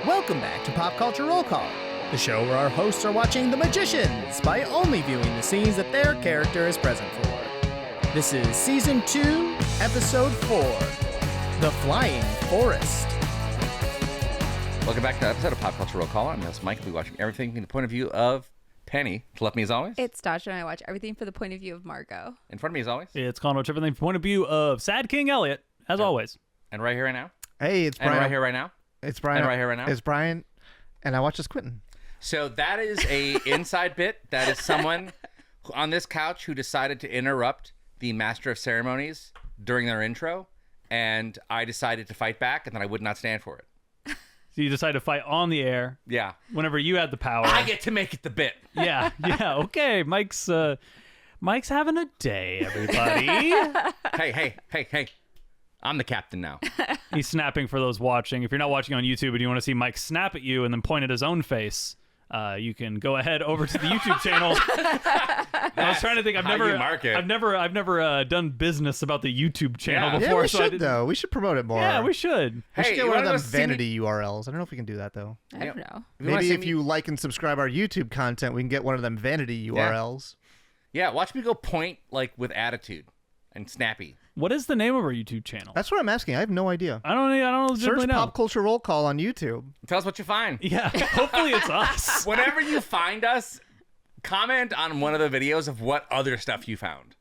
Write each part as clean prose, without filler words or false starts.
Welcome back to Pop Culture Roll Call, the show where our hosts are watching The Magicians by only viewing the scenes that their character is present for. This is Season 2, Episode 4, The Flying Forest. Welcome back to the episode of Pop Culture Roll Call. I'm your host, Mike. We'll be watching everything from the point of view of Penny. To left me as always. It's Dasha, and I watch everything from the point of view of Margot. In front of me as always. It's Colin, watch everything from the point of view of Sad King Elliot, as always. And right here, right now. Hey, it's Brian. And right here, right now. It's Brian. And right here, right now. It's Brian, and I watch this Quentin. So that is a inside bit. That is someone on this couch who decided to interrupt the master of ceremonies during their intro, and I decided to fight back, and then I would not stand for it. So you decided to fight on the air. Yeah. Whenever you had the power. I get to make it the bit. Yeah. Okay. Mike's having a day, everybody. Hey. I'm the captain now. He's snapping for those watching. If you're not watching on YouTube and you want to see Mike snap at you and then point at his own face, you can go ahead over to the YouTube channel. I was trying to think. I've never done business about the YouTube channel before. Yeah, we so should though. We should promote it more. Yeah, we should. We should Hey, get one of you wanna them go see me- vanity URLs. I don't know if we can do that though. I don't know. Maybe if you like and subscribe our YouTube content, we can get one of them vanity URLs. Yeah, watch me go point like with attitude and snappy. What is the name of our YouTube channel? That's what I'm asking. I have no idea. I don't Search know. Pop Culture Roll Call on YouTube. Tell us what you find. Yeah, hopefully it's us. Whenever you find us, comment on one of the videos of what other stuff you found.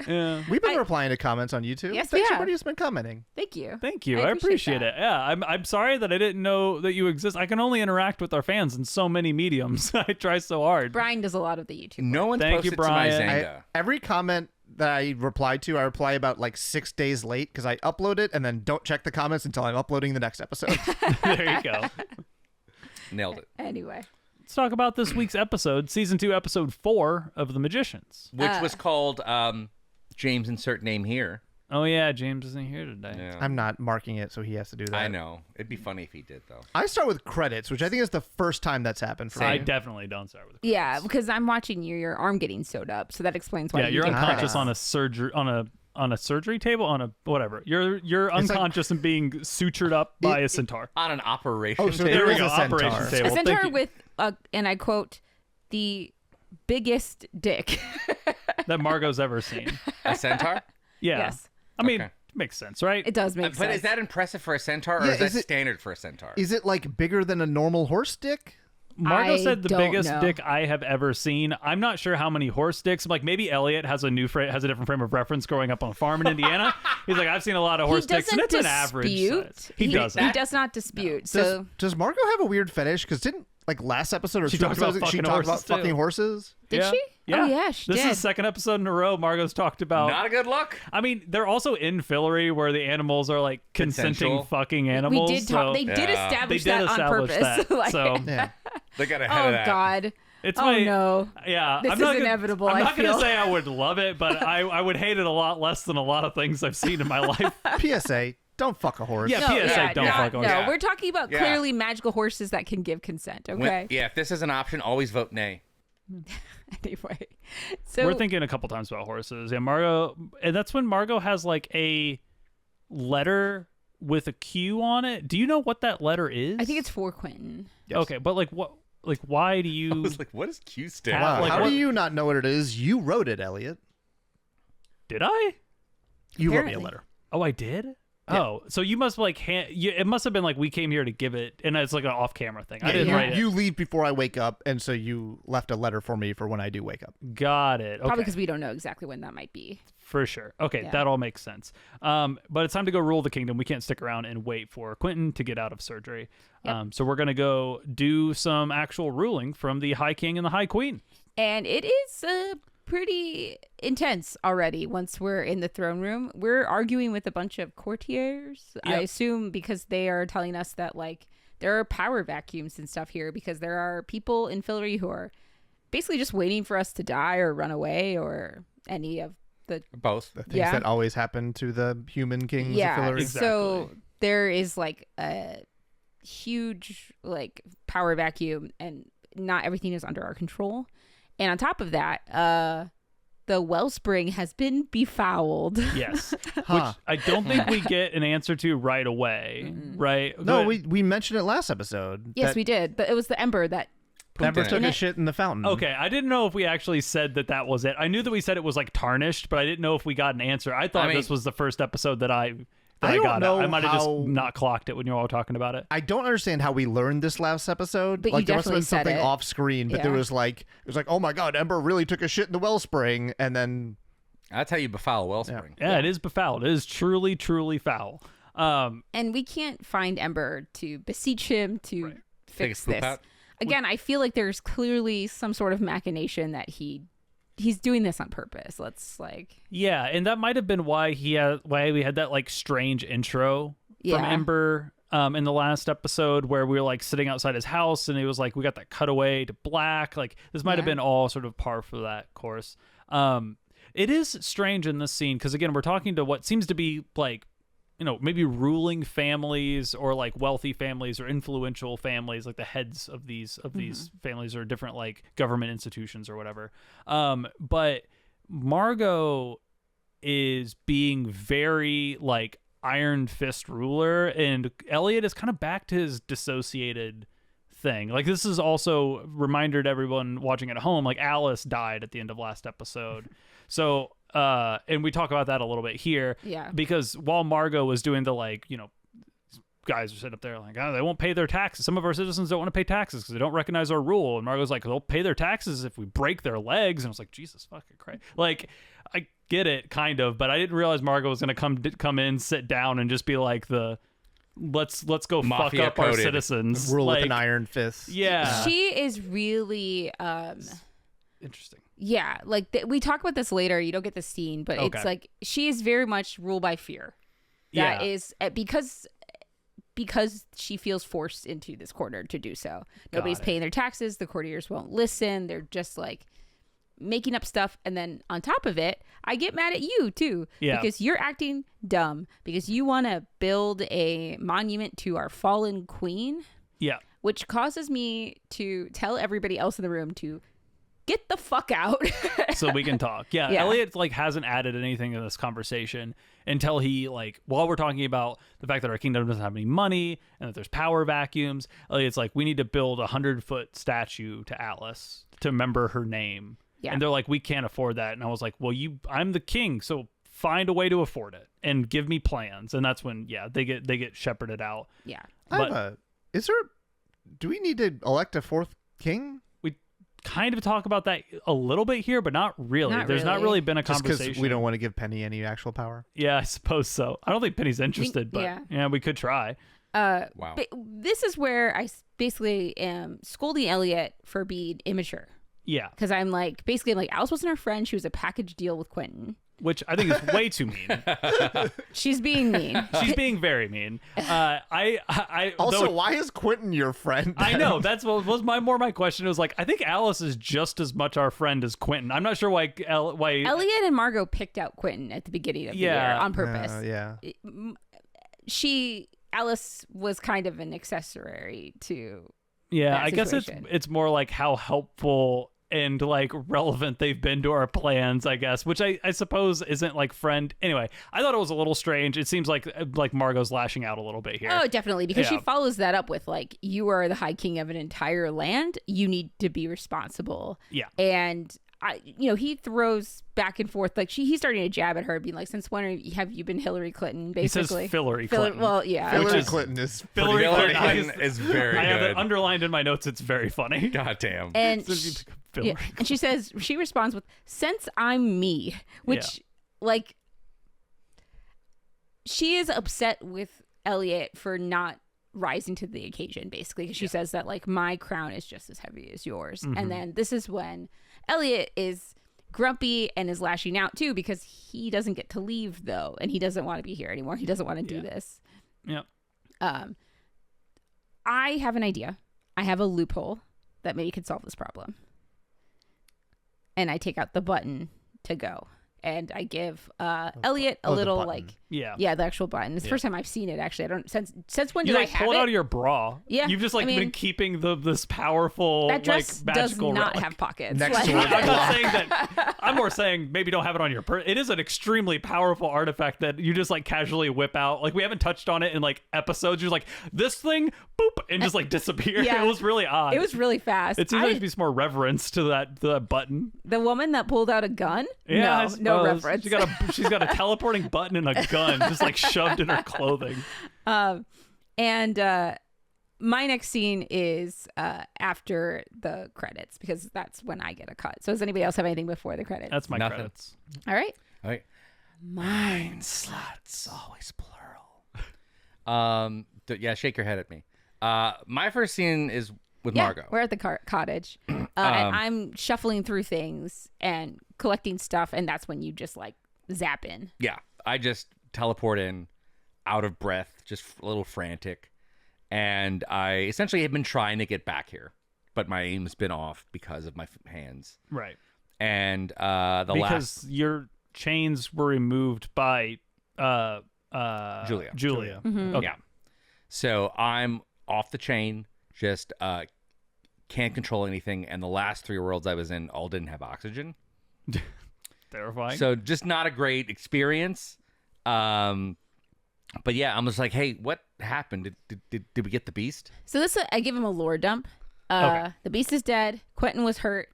Yeah. We've been replying to comments on YouTube. Yes, Thanks we have. everybody who's been commenting. Thank you. Thank you. I appreciate it. Yeah, I'm sorry that I didn't know that you exist. I can only interact with our fans in so many mediums. I try so hard. Brian does a lot of the YouTube. No one's Thank you, posted to my Brian. Zanga. Every comment that I reply to, I reply about like 6 days late because I upload it and then don't check the comments until I'm uploading the next episode. There you go. Nailed it. Anyway. Let's talk about this week's episode, Season 2, Episode 4 of The Magicians. Which was called James Insert Name Here. Oh, yeah, James isn't here today. Yeah. I'm not marking it, so he has to do that. I know. It'd be funny if he did, though. I start with credits, which I think is the first time that's happened for I me. definitely don't start with Yeah, because I'm watching your arm getting sewed up, so that explains why. Yeah, you you're get unconscious credits. on a surgery on a surgery table, on a whatever. You're unconscious and being sutured up by a centaur. On an operation Oh, so table. There we is go. a centaur. Operation A table. Thank centaur you. with, and I quote, the biggest dick. That Margot's ever seen. A centaur? Yeah. Yes. I mean, Okay. makes sense, right? It does make But sense. is that impressive for a centaur, or Yeah, is that is it- standard for a centaur? Is it like bigger than a normal horse dick? Margot I said the don't biggest know. dick I have ever seen. I'm not sure how many horse dicks. Like maybe Elliot has a different frame of reference growing up on a farm in Indiana. He's like, I've seen a lot of horse dicks, and it's an average size. He doesn't. He does not dispute. So Does Margot have a weird fetish? Because didn't like last episode or She two talked about episodes, she fucking talked about horses, too. fucking horses? did Yeah. she? Yeah. Oh yeah, she This did. is the second episode in a row Margot's talked about. Not a good look. I mean, they're also in Fillory where the animals are like consenting Consensual. fucking animals. we did talk. They did Yeah. establish They did that on establish purpose. that. Like, So Yeah. They got ahead oh of that. God. it's Oh my no. yeah. This I'm is not gonna, inevitable, I'm I not gonna feel. say I would love it, but I would hate it a lot less than a lot of things I've seen in my life. PSA, don't fuck a horse. Yeah, No, PSA, yeah, don't no, fuck no. horses. Yeah. We're talking about Yeah. clearly magical horses that can give consent. Okay. Yeah, if this is an option, always vote nay. Anyway, so We're thinking a couple times about horses. Yeah, Margot, and that's when Margot has like a letter with a Q on it. Do you know what that letter is? I think it's for Quentin. Yes. Okay, but like what? Like why do I you? was like, what is Q stand? Wow, Wow, like, how what- do you not know what it is? You wrote it, Elliot. Did I? You wrote me a Apparently. letter. Oh, I did. Yeah. Oh, so you must like it must have been like we came here to give it, and it's like an off-camera thing. I didn't you, write it. you leave before I wake up, and so you left a letter for me for when I do wake up. Got it. Okay. Probably because we don't know exactly when that might be. For sure. Okay, Yeah. that all makes sense. But it's time to go rule the kingdom. We can't stick around and wait for Quentin to get out of surgery. Yep. So we're gonna go do some actual ruling from the High King and the High Queen. And it is pretty intense already once we're in the throne room. We're arguing with a bunch of courtiers, I Yep. assume, because they are telling us that like there are power vacuums and stuff here because there are people in Fillory who are basically just waiting for us to die or run away or any of the Both. The things Yeah. that always happen to the human kings yeah. of Fillory. So Exactly. there is like a huge like power vacuum and not everything is under our control. And on top of that, the wellspring has been befouled. Yes. Which I don't think we get an answer to right away, right? No, we mentioned it last episode. Yes, we did. But it was the Ember that Ember took a shit in the fountain. Okay, I didn't know if we actually said that was it. I knew that we said it was like tarnished, but I didn't know if we got an answer. I thought this was the first episode that I got it. I might have just not clocked it when you were all talking about it. I don't understand how we learned this last episode. But like you there must have been definitely something said it. off screen, but there was like oh my god, Ember really took a shit in the wellspring, and then That's how you befoul a wellspring. Yeah, it is befouled. It is truly, truly foul. and we can't find Ember to beseech him to fix this. Out. Again, I feel like there's clearly some sort of machination that he's doing this on purpose. Let's like Yeah, and that might have been why we had that like strange intro from Ember in the last episode where we were like sitting outside his house and it was like we got that cutaway to black. Like this might have been all sort of par for that course. It is strange in this scene because again we're talking to what seems to be like, you know, maybe ruling families or like wealthy families or influential families, like the heads of these families or different like government institutions or whatever. But Margot is being very like iron fist ruler, and Elliot is kind of back to his dissociated thing. Like this is also a reminder to everyone watching at home, like Alice died at the end of last episode. So and we talk about that a little bit here. Yeah. Because while Margot was doing the like, you know, guys are sitting up there like, oh, they won't pay their taxes. Some of our citizens don't want to pay taxes because they don't recognize our rule. And Margot's like, they'll pay their taxes if we break their legs. And I was like, Jesus fucking Christ. Like, I get it, kind of, but I didn't realize Margot was going to come in, sit down, and just be like let's go Mafia fuck up our coded. citizens. rule like, with an iron fist. Yeah. she is really Interesting. yeah, like we talk about this later. You don't get the scene, but it's like she is very much ruled by fear. That is because she feels forced into this corner to do so. Nobody's paying their taxes. The courtiers won't listen. They're just like making up stuff. And then on top of it, I get mad at you too. Yeah. Because you're acting dumb because you want to build a monument to our fallen queen. Yeah. Which causes me to tell everybody else in the room to get the fuck out. So we can talk. Yeah, Elliot like hasn't added anything to this conversation until he like, while we're talking about the fact that our kingdom doesn't have any money and that there's power vacuums, Elliot's like, we need to build a 100-foot statue to Alice to remember her name. Yeah. And they're like, we can't afford that. And I was like, well, I'm the king, so find a way to afford it and give me plans. And that's when they get shepherded out. Yeah. Do we need to elect a fourth king? Kind of talk about that a little bit here, but not really. There's not really been a conversation. Because we don't want to give Penny any actual power. Yeah, I suppose so. I don't think Penny's interested, but yeah, we could try. Wow. But this is where I basically am scolding Elliot for being immature. Yeah. Because I'm like, Alice wasn't her friend. She was a package deal with Quentin. Which I think is way too mean. She's being mean. She's being very mean. Why is Quentin your friend? I know. That's what was my question. It was like, I think Alice is just as much our friend as Quentin. I'm not sure why Elliot and Margot picked out Quentin at the beginning of the year on purpose. Alice was kind of an accessory to that I guess situation. it's more like how helpful and like relevant they've been to our plans, I guess, which I suppose isn't like friend. Anyway, I thought it was a little strange. It seems like Margot's lashing out a little bit here. Oh, definitely, because she follows that up with like, you are the High King of an entire land. You need to be responsible. Yeah. And he throws back and forth. Like he's starting to jab at her, being like, "Since when have you been Hillary Clinton?" Basically, he says Fillory Clinton. Well, yeah, Hillary Clinton is Fillory Clinton is very good. I have it underlined in my notes. It's very funny. God damn. And and she responds with, "Since I'm me," which like she is upset with Elliot for not rising to the occasion, basically, because she says that like, my crown is just as heavy as yours. Mm-hmm. And then this is when Elliot is grumpy and is lashing out too, because he doesn't get to leave though, and he doesn't want to be here anymore. He doesn't want to do this. I have an idea. I have a loophole that maybe could solve this problem. And I take out the button to go. and I give Elliot a little the actual button. It's the first time I've seen it actually. I don't since when you did like I have pull it it out of your bra? Yeah, you've just been keeping this powerful that dress does not have pockets. Next to it. I'm not saying that. I'm more saying maybe don't have it on your person. It is an extremely powerful artifact that you just like casually whip out. Like we haven't touched on it in like episodes. You're like this thing, boop, and just like disappear. It was really odd. It was really fast. It seems like there be some more reverence to that button. The woman that pulled out a gun? Yeah, no reference. She's got a teleporting button and a gun just like shoved in her clothing. And my next scene is after the credits because that's when I get a cut. So does anybody else have anything before the credits? That's my credits. All right. Mine sluts, always plural. Yeah, shake your head at me. My first scene is with Margot. We're at the cottage, and I'm shuffling through things and collecting stuff, and that's when you just like zap in. Yeah, I just teleport in, out of breath, just a little frantic, and I essentially have been trying to get back here, but my aim's been off because of my hands. Right. And because your chains were removed by Julia. Mm-hmm. Okay. Yeah. So I'm off the chain, just can't control anything, and the last 3 worlds I was in all didn't have oxygen. Terrifying. So just not a great experience. But yeah, I'm just like, hey, what happened? Did we get the beast? So this, I give him a lore dump. Okay. The beast is dead. Quentin was hurt.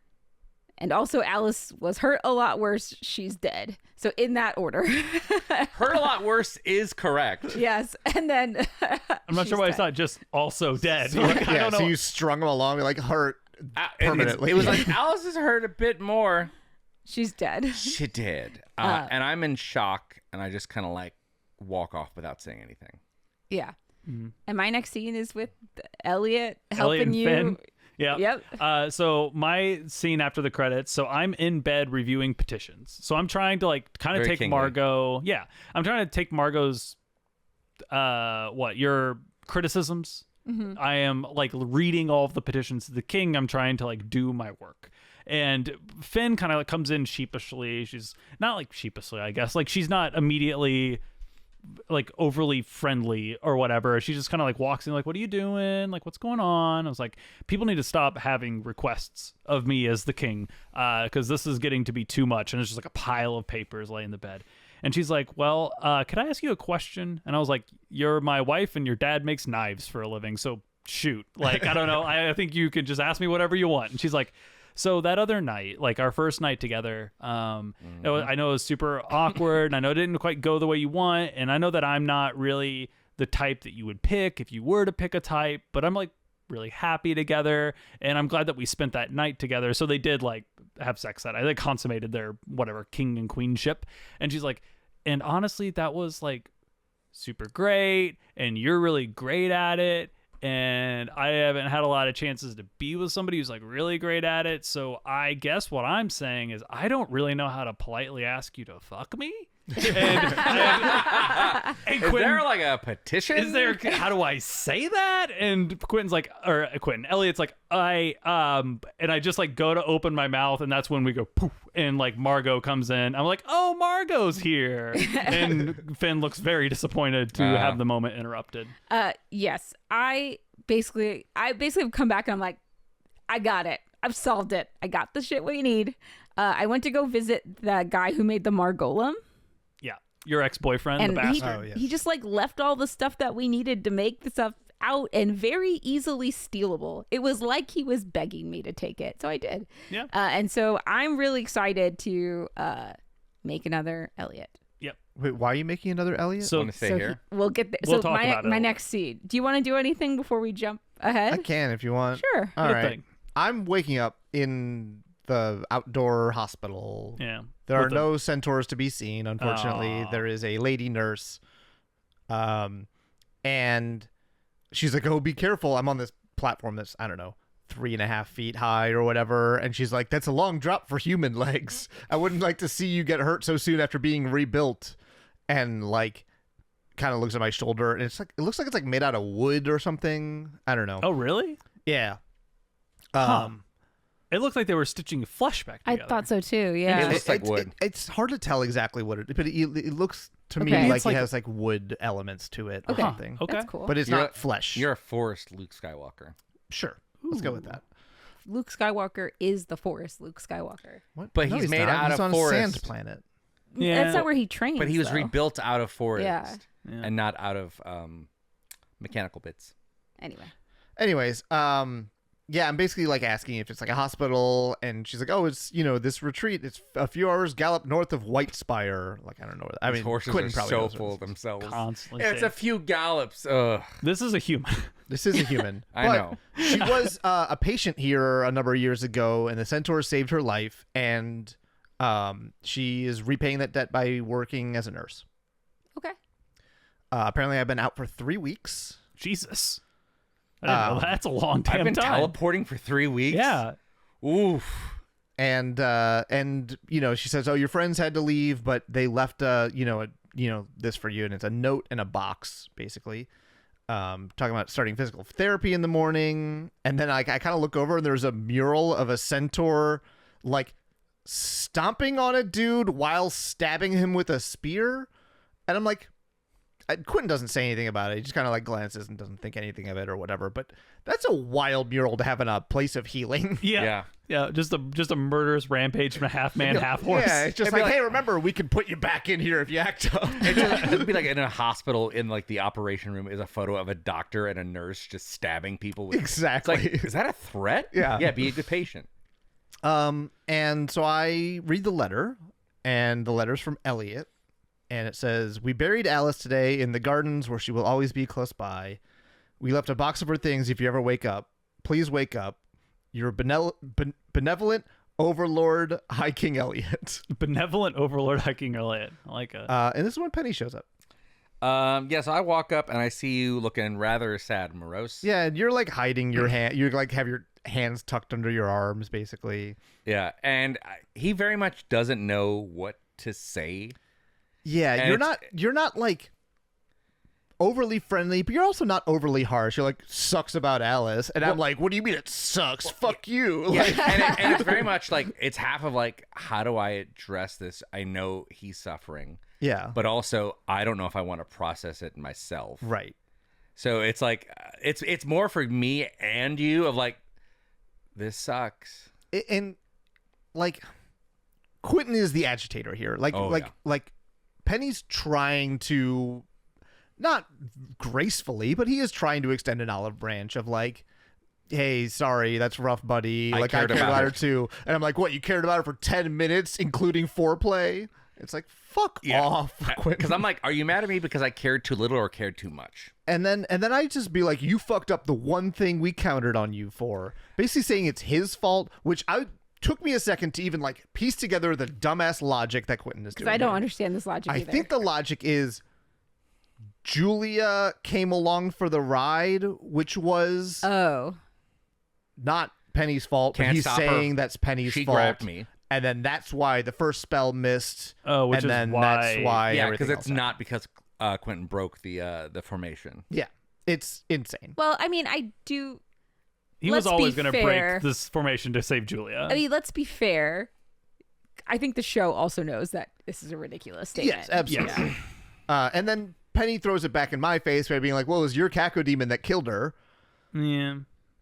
And also Alice was hurt a lot worse. She's dead. So in that order. Hurt a lot worse is correct. Yes. And then I'm not sure why it's not just also dead. So, I don't know. So you strung them along like hurt permanently. It was like Alice is hurt a bit more. She's dead. She did. And I'm in shock, and I just kind of like walk off without saying anything. Yeah. Mm-hmm. And my next scene is with Elliot helping you. Finn. Yeah. Yep. So my scene after the credits. So I'm in bed reviewing petitions. So I'm trying to like kind of take Margot. Yeah. I'm trying to take Margot's your criticisms. Mm-hmm. I am like reading all of the petitions to the king. I'm trying to like do my work. And Finn kind of like comes in sheepishly. She's not like sheepishly, I guess. Like she's not immediately like overly friendly or whatever. She just kind of like walks in like, what are you doing? Like, what's going on? I was like, people need to stop having requests of me as the king because this is getting to be too much. And it's just like a pile of papers laying in the bed. And she's like, well, could I ask you a question? And I was like, you're my wife and your dad makes knives for a living. So shoot, like, I don't know. I think you could just ask me whatever you want. And she's like, so that other night, like our first night together, I know it was super awkward, and I know it didn't quite go the way you want, and I know that I'm not really the type that you would pick if you were to pick a type, but I'm like really happy together, and I'm glad that we spent that night together. So they did like have sex that night. They consummated their whatever king and queenship, and she's like, and honestly, that was like super great, and you're really great at it. And I haven't had a lot of chances to be with somebody who's like really great at it. So I guess what I'm saying is I don't really know how to politely ask you to fuck me. And is Quentin, there like a petition? Is there? How do I say that? And Quentin's like, or Quentin, Elliot's like, and I just like go to open my mouth, and that's when we go poof, and like Margot comes in. I'm like, oh, Margot's here, and Finn looks very disappointed to have the moment interrupted. Yes, I basically have come back and I'm like, I got it. I've solved it. I got the shit we need. I went to go visit the guy who made the Margolem. Your ex-boyfriend, the bastard. He just like left all the stuff that we needed to make the stuff out and very easily stealable. It was like he was begging me to take it. So I did. Yeah. And so I'm really excited to make another Elliot. Yep. Wait, why are you making another Elliot? So, want to stay here? We'll get there. We'll so talk about my it. next scene. Do you want to do anything before we jump ahead? I can if you want. Sure. All Good right. thing. I'm waking up in the outdoor hospital. Yeah. There are no centaurs to be seen, unfortunately. There is a lady nurse. And she's like, oh, be careful. I'm on this platform that's, I don't know, 3.5 feet high or whatever. And she's like, that's a long drop for human legs. I wouldn't like to see you get hurt so soon after being rebuilt. And like, kind of looks at my shoulder, and it's like, it looks like it's like made out of wood or something. I don't know. Oh, really? Yeah. Huh. It looked like they were stitching flesh back together. I thought so too. Yeah. It looks like wood. It's hard to tell exactly what it, but it looks to me Okay. like It's like it has like wood elements to it or Okay. something. Okay. That's cool. But it's You're not a- flesh. You're a forest Luke Skywalker. Sure. Let's go with that. Luke Skywalker is the Forest Luke Skywalker. What? But No, he's made not. out he's of on forest. a sand planet. Yeah. That's not where he trains. But he was though. rebuilt out of forest Yeah. and not out of mechanical bits. Anyway. Anyways, yeah, I'm basically like asking if it's like a hospital, and she's like, "Oh, it's this retreat. It's a few hours gallop north of White Spire." Like I don't know. I mean, Horses Quentin are probably so knows full what of this is. themselves. Constantly. It's a few gallops. Ugh. This is a human. This is a human. I But know. She was a patient here a number of years ago, and the centaur saved her life, and she is repaying that debt by working as a nurse. Okay. Apparently, I've been out for 3 weeks. Jesus. I didn't know that's a long damn I've been time. teleporting for 3 weeks. Yeah. Oof. And she says, "Oh, your friends had to leave, but they left this for you, and it's a note in a box, basically, talking about starting physical therapy in the morning." And then I kind of look over, and there's a mural of a centaur like stomping on a dude while stabbing him with a spear, and I'm like, Quentin doesn't say anything about it. He just kind of like glances and doesn't think anything of it or whatever. But that's a wild mural to have in a place of healing. Yeah. Yeah. Just a murderous rampage from a half man, half horse. Yeah, it's just like, hey, remember, we can put you back in here if you act up. It'd be like in a hospital, in like the operation room is a photo of a doctor and a nurse just stabbing people with Exactly. It's like, is that a threat? Yeah. Be a good patient. And so I read the letter, and the letter's from Elliot, and it says, "We buried Alice today in the gardens where she will always be close by. We left a box of her things if you ever wake up. Please wake up. Your benevolent overlord, High King Elliot." Benevolent overlord hiking Elliot. I like it. And this is when Penny shows up. So I walk up and I see you looking rather sad and morose. Yeah, and you're like hiding your hand. You like have your hands tucked under your arms, basically. Yeah, and he very much doesn't know what to say. Yeah, And you're not like overly friendly, but you're also not overly harsh. You're like, "Sucks about Alice," and I'm like, "What do you mean it sucks? Fuck you!" Yeah, Like, and it's very much like it's half of like, how do I address this? I know he's suffering, yeah, but also I don't know if I want to process it myself. right. So it's like it's more for me and you of like, this sucks. And like, Quentin is the agitator here. Like Penny's trying to, not gracefully, but he is trying to extend an olive branch of like, "Hey, sorry, that's rough, buddy. Like, I cared about her too." And I'm like, "What? You cared about her for 10 minutes, including foreplay?" It's like, fuck off, Quentin. Because I'm like, are you mad at me because I cared too little or cared too much? And then I just be like, "You fucked up the one thing we counted on you for." Basically saying it's his fault, which took me a second to even like piece together the dumbass logic that Quentin is doing. Because I don't here. understand this logic I either. think the logic is Julia came along for the ride, which was not Penny's fault. But Can't he's stop her. saying that's Penny's She fault. grabbed me. And then that's why the first spell missed. Which and is then why. that's why. Yeah, everything because it's else not because Quentin broke the formation. happened. Yeah, it's insane. Well, I mean, I do. He Let's was always be going to fair. break this formation to save Julia. I mean, let's be fair. I think the show also knows that this is a ridiculous statement. Yes, absolutely. Yeah. And then Penny throws it back in my face by being like, "Well, it was your cacodemon that killed her." Yeah.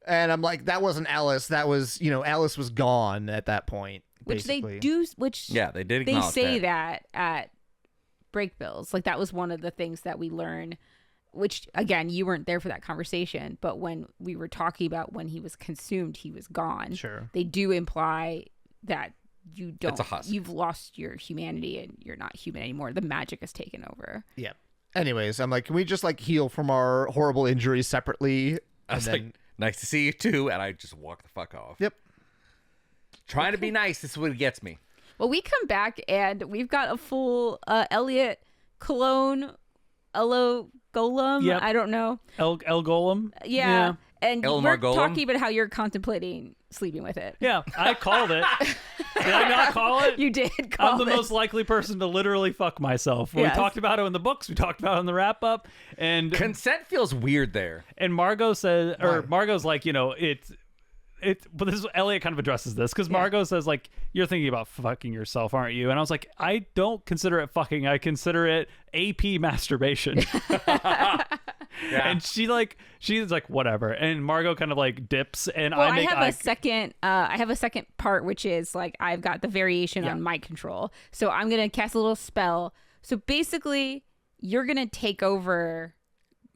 And I'm like, "That wasn't Alice. That was, Alice was gone at that point." Which basically. they do. Which Yeah, they did they acknowledge say that at break bills. Like that was one of the things that we learn. Which again, you weren't there for that conversation, but when we were talking about when he was consumed, he was gone. Sure. They do imply that you don't. It's a husk. You've lost your humanity and you're not human anymore. The magic has taken over. Yeah. Anyways, I'm like, "Can we just like heal from our horrible injuries separately?" I was like, "Nice to see you too," and I just walk the fuck off. "Yep." Trying to be nice. This is what gets me. Well, we come back and we've got a full Elliot cologne, Elo Golem. Yep. I don't know. El Golem. Yeah. And Elmar we're Golem? talking about how you're contemplating sleeping with it. Yeah, I called it. Did I not call it? You did call I'm the it. most likely person to literally fuck myself. We Yes. talked about it in the books. We talked about it in the wrap up. And Consent feels weird there. Margot said, or Margot's like, but Elliot kind of addresses this because Margot says like, you're thinking about fucking yourself, aren't you? And I was like, I don't consider it fucking. I consider it AP masturbation. And she's like whatever. And Margot kind of like dips. And I have a second part, which is like I've got the variation on mind control. So I'm gonna cast a little spell. So basically, you're gonna take over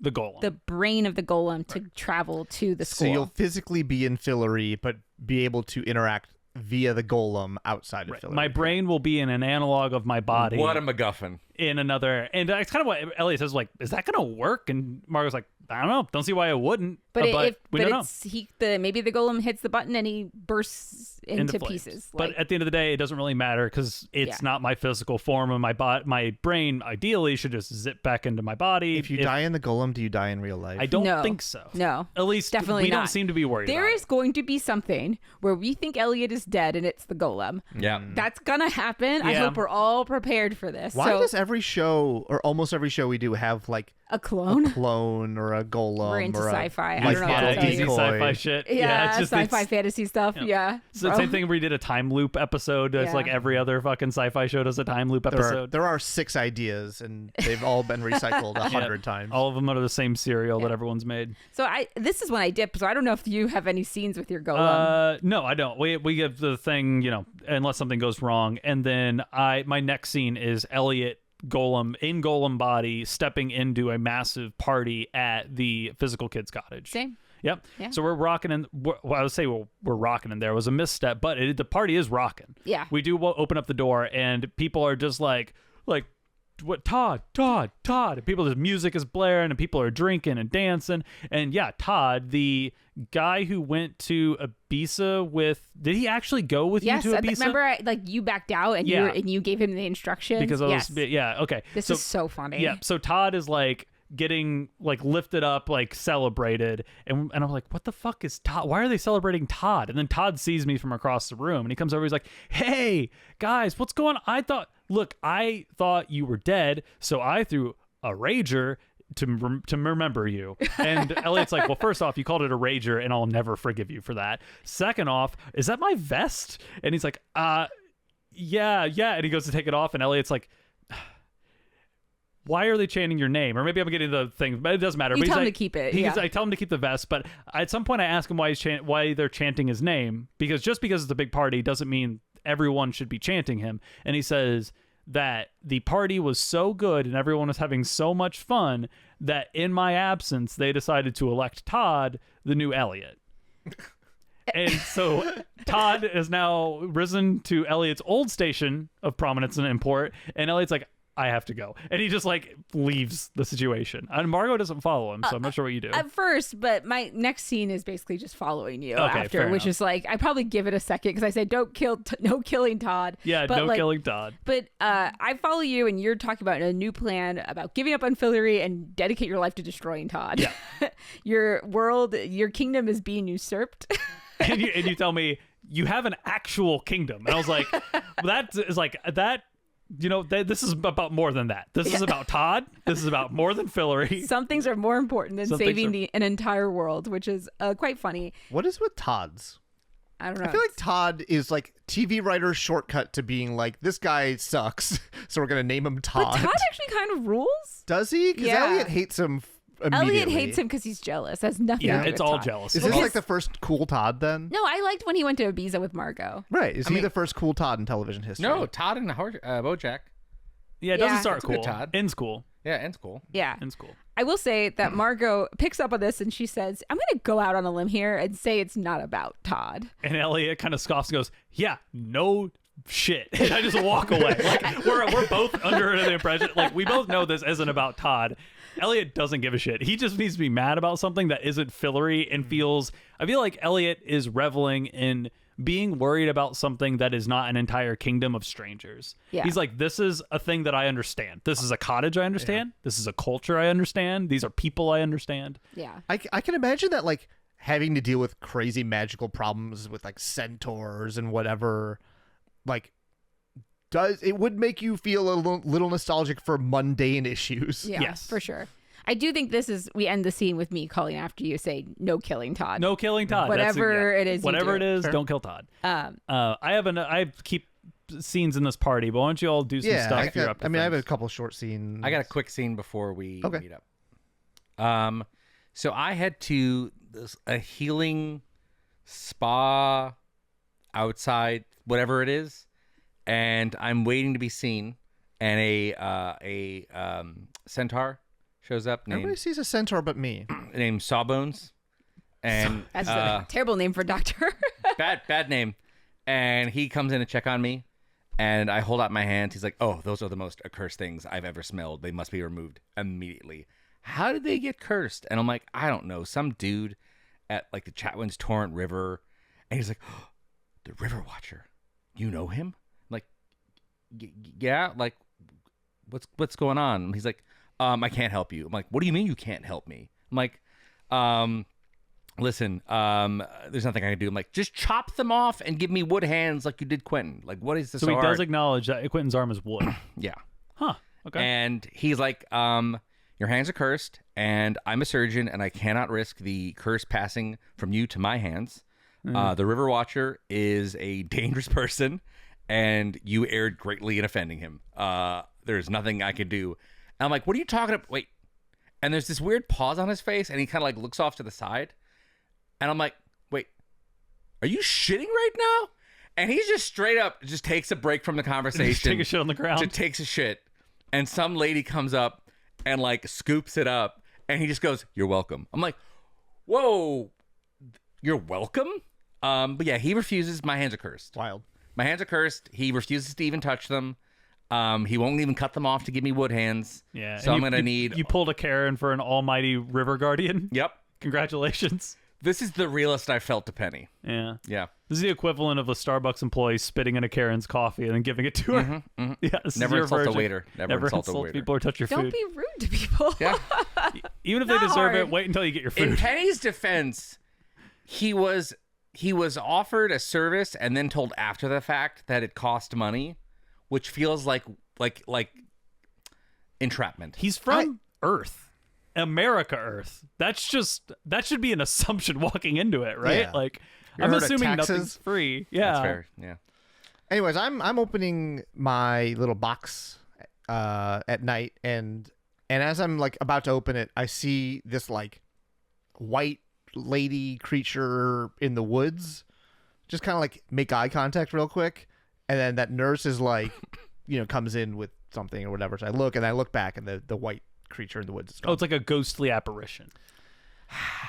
the golem, the brain of the golem, to travel to the school. So you'll physically be in Fillory, but be able to interact via the golem outside of Fillory. My brain will be in an analog of my body. What a MacGuffin. In another, and that's kind of what Elliot says. Like, is that gonna work? And Margot's like, I don't know. Don't see why it wouldn't. But we don't know. Maybe the golem hits the button and he bursts into pieces. But at the end of the day, it doesn't really matter because it's not my physical form, and my brain ideally should just zip back into my body. If you die in the golem, do you die in real life? I don't think so. No, at least definitely we not. don't seem to be worried. There about is going to be something where we think Elliot is dead and it's the golem. Yeah, that's gonna happen. I hope we're all prepared for this. Why does every show or almost every show we do have like a clone or a golem? We're into or sci-fi. I don't know what to tell easy you. sci-fi shit. Yeah, it's just sci-fi fantasy stuff. Yeah. So the same thing we did a time loop episode. It's like every other fucking sci-fi show does a time loop episode. There are 6 ideas, and they've all been recycled 100 times. All of them are the same cereal that everyone's made. So this is when I dip. So I don't know if you have any scenes with your golem. No, I don't. We give the thing, unless something goes wrong, and then my next scene is Elliot golem in golem body stepping into a massive party at the physical kids cottage. Same. Yep. Yeah. So we're rocking in. I would say we're rocking in there. It was a misstep, but the party is rocking. Yeah. We do open up the door, and people are just like, what? Todd. And the music is blaring, and people are drinking and dancing. And Todd, the guy who went to Ibiza did he actually go with you to Ibiza? Remember, you backed out and you gave him the instructions. Because okay. This is so funny. Yeah. So Todd is like getting lifted up, celebrated, and I'm like, what the fuck is Todd? Why are they celebrating Todd? And then Todd sees me from across the room, and he comes over. He's like, hey guys, what's going on? I thought you were dead, so I threw a rager to remember you. And Elliot's like, well, first off, you called it a rager, and I'll never forgive you for that. Second off, is that my vest? And he's like, yeah. And he goes to take it off, and Elliot's like, why are they chanting your name? Or maybe I'm getting the thing, but it doesn't matter. You tell him to keep it. I tell him to keep the vest, but at some point I ask him why they're chanting his name, because just because it's a big party doesn't mean everyone should be chanting him. And he says that the party was so good and everyone was having so much fun that in my absence they decided to elect Todd the new Elliot. And so Todd is now risen to Elliot's old station of prominence and import, and Elliot's like, I have to go. And he just leaves the situation. And Margot doesn't follow him, so I'm not sure what you do. At first, but my next scene is basically just following you after, which is I probably give it a second because I said, no killing Todd. Yeah, but no killing Todd. But I follow you, and you're talking about a new plan about giving up on Fillory and dedicate your life to destroying Todd. Yeah. your kingdom is being usurped. and you tell me you have an actual kingdom. And I was like, that is that. This is about more than that. This is about Todd. This is about more than Fillory. Some things are more important than saving an entire world, which is quite funny. What is with Todds? I don't know. I feel like Todd is TV writer's shortcut to being this guy sucks, so we're going to name him Todd. But Todd actually kind of rules. Does he? Because Elliot hates him Elliot hates him because he's jealous. That's nothing. Yeah, to do it's with all Todd. jealous. Is this the first cool Todd then? No, I liked when he went to Ibiza with Margot. Right. Is he the first cool Todd in television history? No, Todd and BoJack. Yeah, it doesn't start That's cool. good, Todd. Ends cool. Yeah, ends cool. Yeah. Ends cool. I will say that Margot picks up on this and she says, I'm going to go out on a limb here and say it's not about Todd. And Elliot kind of scoffs and goes, yeah, no shit. And I just walk away. We're both under the impression, we both know this isn't about Todd. Elliot doesn't give a shit. He just needs to be mad about something that isn't Fillory and I feel like Elliot is reveling in being worried about something that is not an entire kingdom of strangers. Yeah. He's like, this is a thing that I understand. This is a cottage I understand. Yeah. This is a culture I understand. These are people I understand. Yeah. I can imagine that having to deal with crazy magical problems with centaurs and whatever, it would make you feel a little nostalgic for mundane issues. Yeah, yes, for sure. I do think we end the scene with me calling after you, say, no killing Todd. No killing Todd. Whatever it is. Whatever it is, don't kill Todd. I keep scenes in this party, but why don't you all do some stuff? I have a couple short scenes. I got a quick scene before we meet up. So I head to a healing spa outside, whatever it is, and I'm waiting to be seen. And a centaur shows up. Everybody sees a centaur but me. Named Sawbones. And that's a terrible name for a doctor. bad name. And he comes in to check on me, and I hold out my hands. He's like, "Oh, those are the most accursed things I've ever smelled. They must be removed immediately." How did they get cursed? And I'm like, I don't know. Some dude at like the Chatwin's Torrent River, and he's like, oh, the River Watcher. You know him? I'm like, yeah. Like, what's going on? And he's like, I can't help you. I'm like, what do you mean you can't help me? I'm like, listen, there's nothing I can do. I'm like, just chop them off and give me wood hands like you did Quentin. Like, what is this? So he does acknowledge that Quentin's arm is wood. Yeah. Huh. Okay. And he's like, your hands are cursed, and I'm a surgeon, and I cannot risk the curse passing from you to my hands. The River Watcher is a dangerous person, and you erred greatly in offending him. There's nothing I can do. And I'm like, what are you talking about? Wait. And there's this weird pause on his face, and he kind of like looks off to the side. And I'm like, wait, are you shitting right now? And he just straight up just takes a break from the conversation. Just take a shit on the ground. Just takes a shit. And some lady comes up and like scoops it up. And he just goes, you're welcome. I'm like, whoa, you're welcome? But yeah, he refuses. My hands are cursed. Wild. My hands are cursed. He refuses to even touch them. He won't even cut them off to give me wood hands. Yeah. So I'm going to need... You pulled a Karen for an almighty river guardian. Yep. Congratulations. This is the realest I felt to Penny. Yeah. Yeah. This is the equivalent of a Starbucks employee spitting in a Karen's coffee and then giving it to her. Yeah, Never insult a waiter. Never insult a waiter. People or touch your food. Don't be rude to people. Yeah. Even if they deserve it, wait until you get your food. In Penny's defense, he was offered a service and then told after the fact that it cost money, which feels like entrapment. He's from Earth. America Earth. That should be an assumption walking into it, right? Yeah. Like, You I'm heard of assuming taxes? nothing's free. Yeah. That's fair. Yeah. Anyways, I'm opening my little box at night, and as I'm like about to open it, I see this like white lady creature in the woods. Just kind of like make eye contact real quick, and then that nurse is like, comes in with something or whatever. So I look back, and the white creature in the woods is gone. Oh, it's like a ghostly apparition.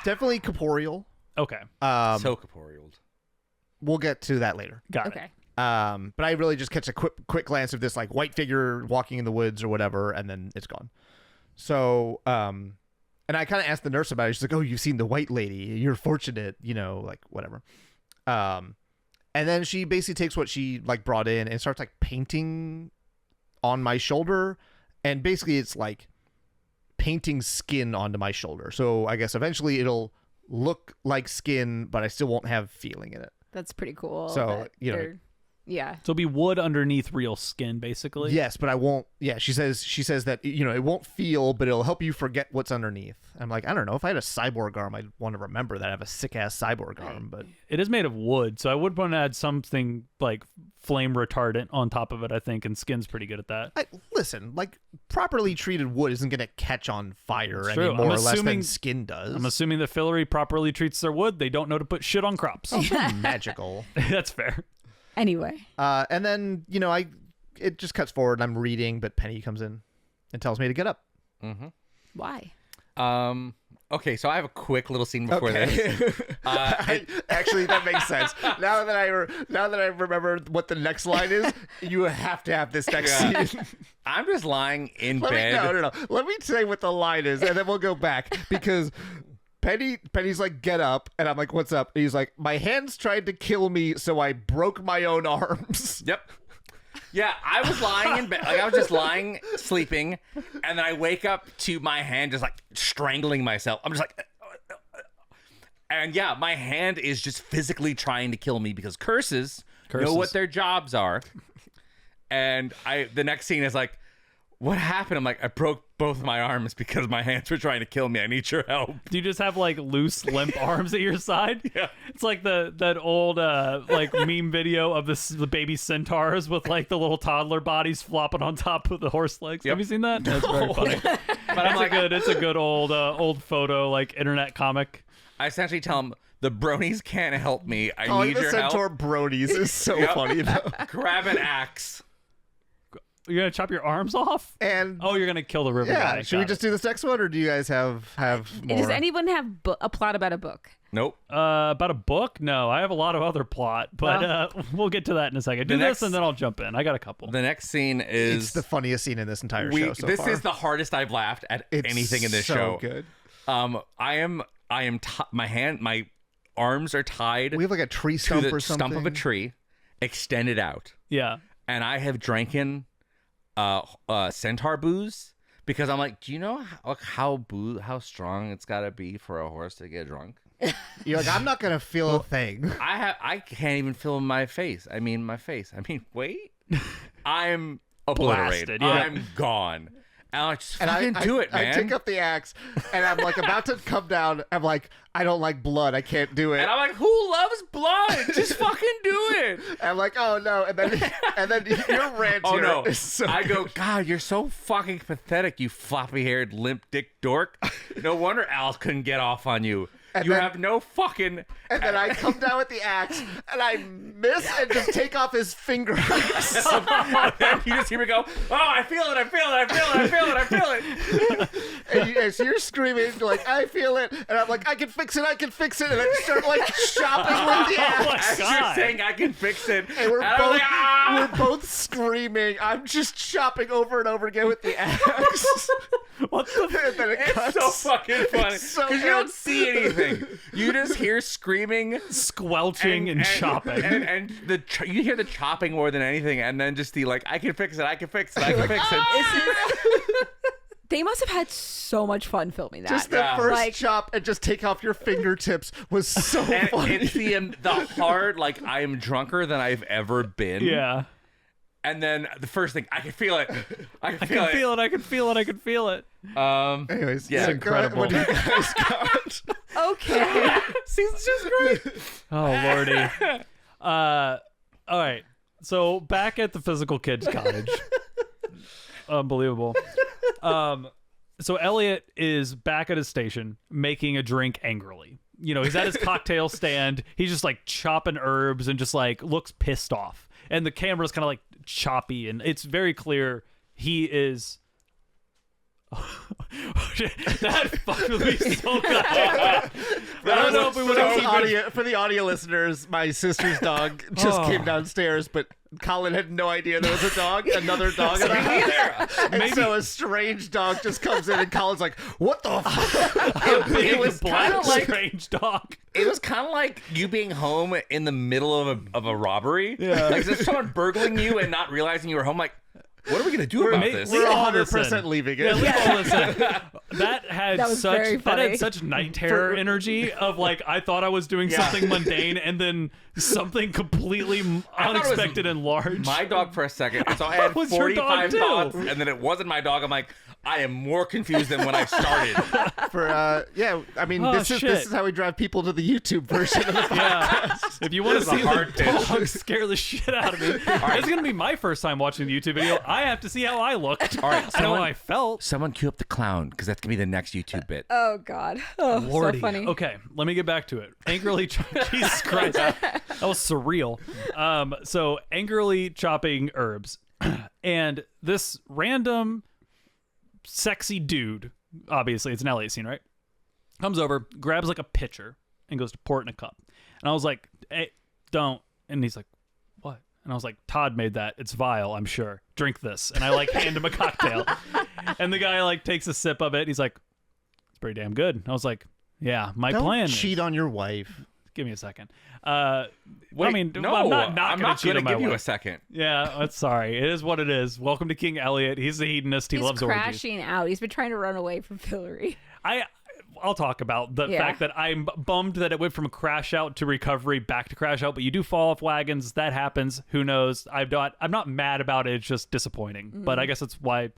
Definitely corporeal. Okay. So corporeal. We'll get to that later. Got it. Okay. But I really just catch a quick glance of this like white figure walking in the woods or whatever, and then it's gone. So, and I kind of asked the nurse about it. She's like, "Oh, you've seen the white lady. You're fortunate, like whatever." And then she basically takes what she like brought in and starts like painting on my shoulder, and basically it's like painting skin onto my shoulder. So I guess eventually it'll look like skin, but I still won't have feeling in it. That's pretty cool. So, yeah. So it'll be wood underneath real skin, basically. Yes, but I won't. Yeah, she says that it won't feel, but it'll help you forget what's underneath. I'm like, I don't know. If I had a cyborg arm, I'd want to remember that I have a sick ass cyborg arm. But it is made of wood, so I would want to add something like flame retardant on top of it. I think, and skin's pretty good at that. Listen, like properly treated wood isn't going to catch on fire It's any true. more I'm or less assuming- than skin does. I'm assuming that Fillory properly treats their wood. They don't know to put shit on crops. Magical. That's fair. Anyway. And then it just cuts forward, and I'm reading, but Penny comes in and tells me to get up. Mm-hmm. Why? Okay, so I have a quick little scene before this. Actually, that makes sense. Now that I remember what the next line is, you have to have this next scene. I'm just lying in bed. No. Let me say what the line is, and then we'll go back because Penny's like, get up, and I'm like, what's up? And he's like, my hands tried to kill me, so I broke my own arms. Yep. Yeah, I was lying in bed. Like, I was just lying, sleeping, and then I wake up to my hand just like strangling myself. I'm just like, and yeah, my hand is just physically trying to kill me because curses know what their jobs are. And the next scene is like, what happened? I'm like, I broke both my arms because my hands were trying to kill me. I need your help. Do you just have like loose, limp arms at your side? Yeah. It's like that old like meme video of the baby centaurs with like the little toddler bodies flopping on top of the horse legs. Yep. Have you seen that? That's very funny. But it's a good old photo, like internet comic. I essentially tell him, the bronies can't help me. I need the your centaur help. bronies is so funny though. Grab an axe. You're gonna chop your arms off? And you're gonna kill the river guy. Should we just do this next one, or do you guys have more? Does anyone have a plot about a book? Nope. About a book? No, I have a lot of other plot, but we'll get to that in a second. Do this and then I'll jump in. I got a couple. The next scene is it's the funniest scene in this entire show so this far. is the hardest I've laughed at anything in this show. Good. My arms are tied. We have like a tree stump to the or something. stump of a tree, extended out. Yeah. And I have drinking centaur booze because I'm like, do you know how strong it's got to be for a horse to get drunk? You're like, I'm not gonna feel a thing. I can't even feel my face. Wait, I'm obliterated. Blasted, yeah. I'm gone. And I just fucking do it, man. I take up the axe and I'm like about to come down. I'm like, I don't like blood. I can't do it. And I'm like, who loves blood? Just fucking do it. And I'm like, oh no. And then your rant Oh here no. is so I go, good. God, you're so fucking pathetic, you floppy-haired limp dick dork. No wonder Al couldn't get off on you. And you then- have no fucking... And then I come down with the axe and I miss and just take off his fingers. And you just hear me go, oh, I feel it, I feel it, I feel it, I feel it, I feel it. And so you're screaming like, I feel it. And I'm like, I can fix it, I can fix it. And I start like chopping with the axe. As you're saying I can fix it. And we're I'm both, like, ah! we're both screaming. I'm just chopping over and over again with the axe. What the And then it cuts. It's so fucking funny. It's so Because you don't good. see anything. You just hear screaming. squelching and chopping? And you hear the chopping more than anything. And then just the like, I can fix it, I can fix it, I can fix it. They must have had so much fun filming that. Just the first Like- chop and just take off your fingertips was so And funny. it's the hard, like, I am drunker than I've ever been. Yeah. And then the first thing, I can feel it. I can I feel can feel it. I can feel it. I can feel it. Anyways, Yeah. so incredible. What do you guys got? Okay. Season's just great. Oh lordy. All right. So back at the physical kids cottage. Unbelievable. So Elliot is back at his station making a drink angrily. You know, he's at his cocktail stand. He's just like chopping herbs and just like looks pissed off. And the camera's kind of like choppy, and it's very clear he is. That fucked with me so good. I don't know if we would have For the audio listeners, my sister's dog just came downstairs, but Colin had no idea there was a dog, another dog in the house. And so a strange dog just comes in, and Colin's like, "What the fuck?" It was black kinda like- strange dog. It was kind of like you being home in the middle of a robbery. Yeah. Like, there's someone burgling you and not realizing you were home. Like, what are we going to do about this? We're all 100% leaving it. Yeah, we all listen. That had That was very funny. such night terror energy of like I thought I was doing something mundane and then something completely unexpected and large. My dog for a second. So I had was your dog 45 too? thoughts, and then it wasn't my dog. I'm like, I am more confused than when I started. I mean, Oh, this shit. is how we drive people to the YouTube version of the podcast. Yeah. If you want to This is a see hard the pitch. dog scare the shit out of me, it's gonna be my first time watching the YouTube video. I have to see how I looked. All right, I know how I felt. Someone cue up the clown, because that's going to be the next YouTube bit. Oh God. Oh, Lordy. so funny. Okay, let me get back to it. Angrily, Jesus Christ, that was surreal. So angrily chopping herbs, and this random sexy dude, obviously it's an Elliot scene, right? Comes over, grabs like a pitcher, and goes to pour it in a cup. And I was like, "Hey, don't!" And he's like, "What?" And I was like, "Todd made that. It's vile, I'm sure. Drink this." And I like hand him a cocktail, and the guy like takes a sip of it. And he's like, "It's pretty damn good." And I was like, "Yeah, my Don't plan. cheat on your wife. Give me a second. Wait, I mean, no, I'm not going to cheat on my give you wife. a second. Yeah, that's sorry. It is what it is. Welcome to King Elliot. He's a hedonist. He He's loves orgies. crashing out. He's been trying to run away from Fillory. I'll talk about the Yeah. fact that I'm bummed that it went from crash out to recovery back to crash out, but you do fall off wagons. That happens. Who knows? I'm not mad about it. It's just disappointing. But I guess that's why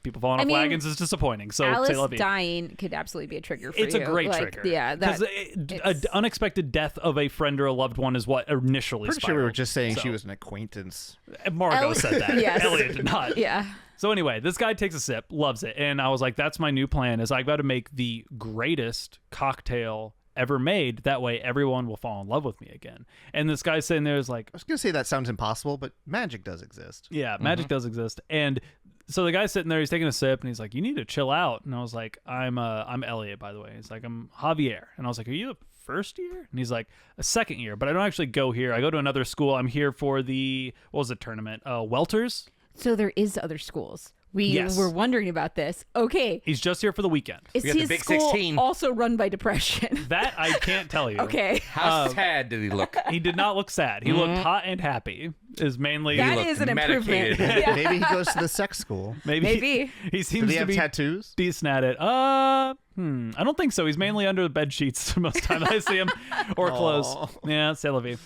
people falling off wagons is disappointing. So Alice say love you. dying could absolutely be a trigger for you. It's a great trigger. Yeah, because an unexpected death of a friend or a loved one is what initially. Pretty spiraled. sure we were just saying she was an acquaintance. Margot said that. Yes. Elliot did not. Yeah. So anyway, this guy takes a sip, loves it, and I was like, "That's my new plan: is I got to make the greatest cocktail ever made. That way, everyone will fall in love with me again." And this guy sitting there is like, I was gonna say that sounds impossible, but magic does exist. Yeah, magic does exist. And so the guy's sitting there, he's taking a sip, and he's like, "You need to chill out." And I was like, I'm Elliot, by the way." He's like, "I'm Javier." And I was like, "Are you a first year?" And he's like, "A second year, but I don't actually go here. I go to another school. I'm here for the what was the tournament? Welters." So there is other schools. We Yes. were wondering about this. Okay. He's just here for the weekend. Is We got the his Big school 16. also run by depression? That I can't tell you. Okay. How sad did he look? He did not look sad. He looked hot and happy. Is mainly That looked is an medicated. improvement. Yeah. Maybe he goes to the sex school. Maybe. he Do seems they to have be tattoos? decent at it. I don't think so. He's mainly under the bed sheets most of the time I see him, or clothes. Yeah, c'est la vie.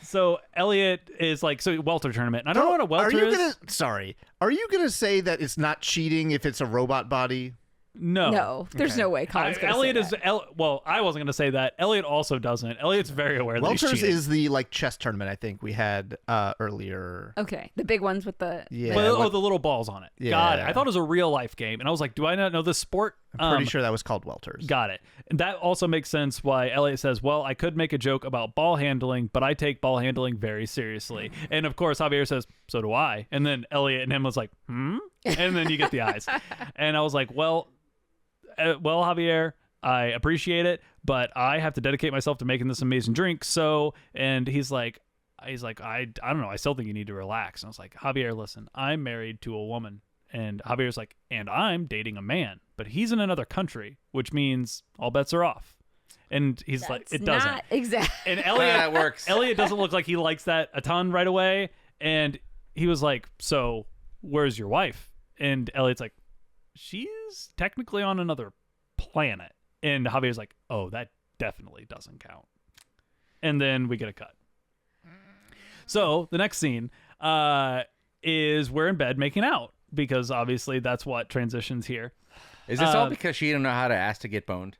So Elliot is like, so welter tournament. And I don't know what a welter is. Are you gonna say that it's not cheating if it's a robot body? No, there's no way Colin's gonna Elliot say is. that. Well, I wasn't going to say that. Elliot also doesn't. Elliot's very aware that he's Welters cheating. is the chess tournament I think we had earlier. Okay, the big ones with the Yeah. Well, the little balls on it. Yeah. Got it. I thought it was a real life game, and I was like, do I not know this sport? I'm pretty sure that was called Welters. Got it. And that also makes sense why Elliot says, well, I could make a joke about ball handling, but I take ball handling very seriously. And of course, Javier says, so do I. And then Elliot and him was like, And then you get the eyes. And I was like, well, Javier, I appreciate it, but I have to dedicate myself to making this amazing drink. So, and he's like, I don't know. I still think you need to relax. And I was like, Javier, listen, I'm married to a woman. And Javier's like, and I'm dating a man, but he's in another country, which means all bets are off. And he's like, it doesn't. Not exactly. And Elliot, That works. Elliot doesn't look like he likes that a ton right away. And he was like, so where's your wife? And Elliot's like, she's technically on another planet. And Javier's like, oh, that definitely doesn't count. And then we get a cut. So the next scene is we're in bed making out, because obviously that's what transitions here. Is this all because she didn't know how to ask to get boned?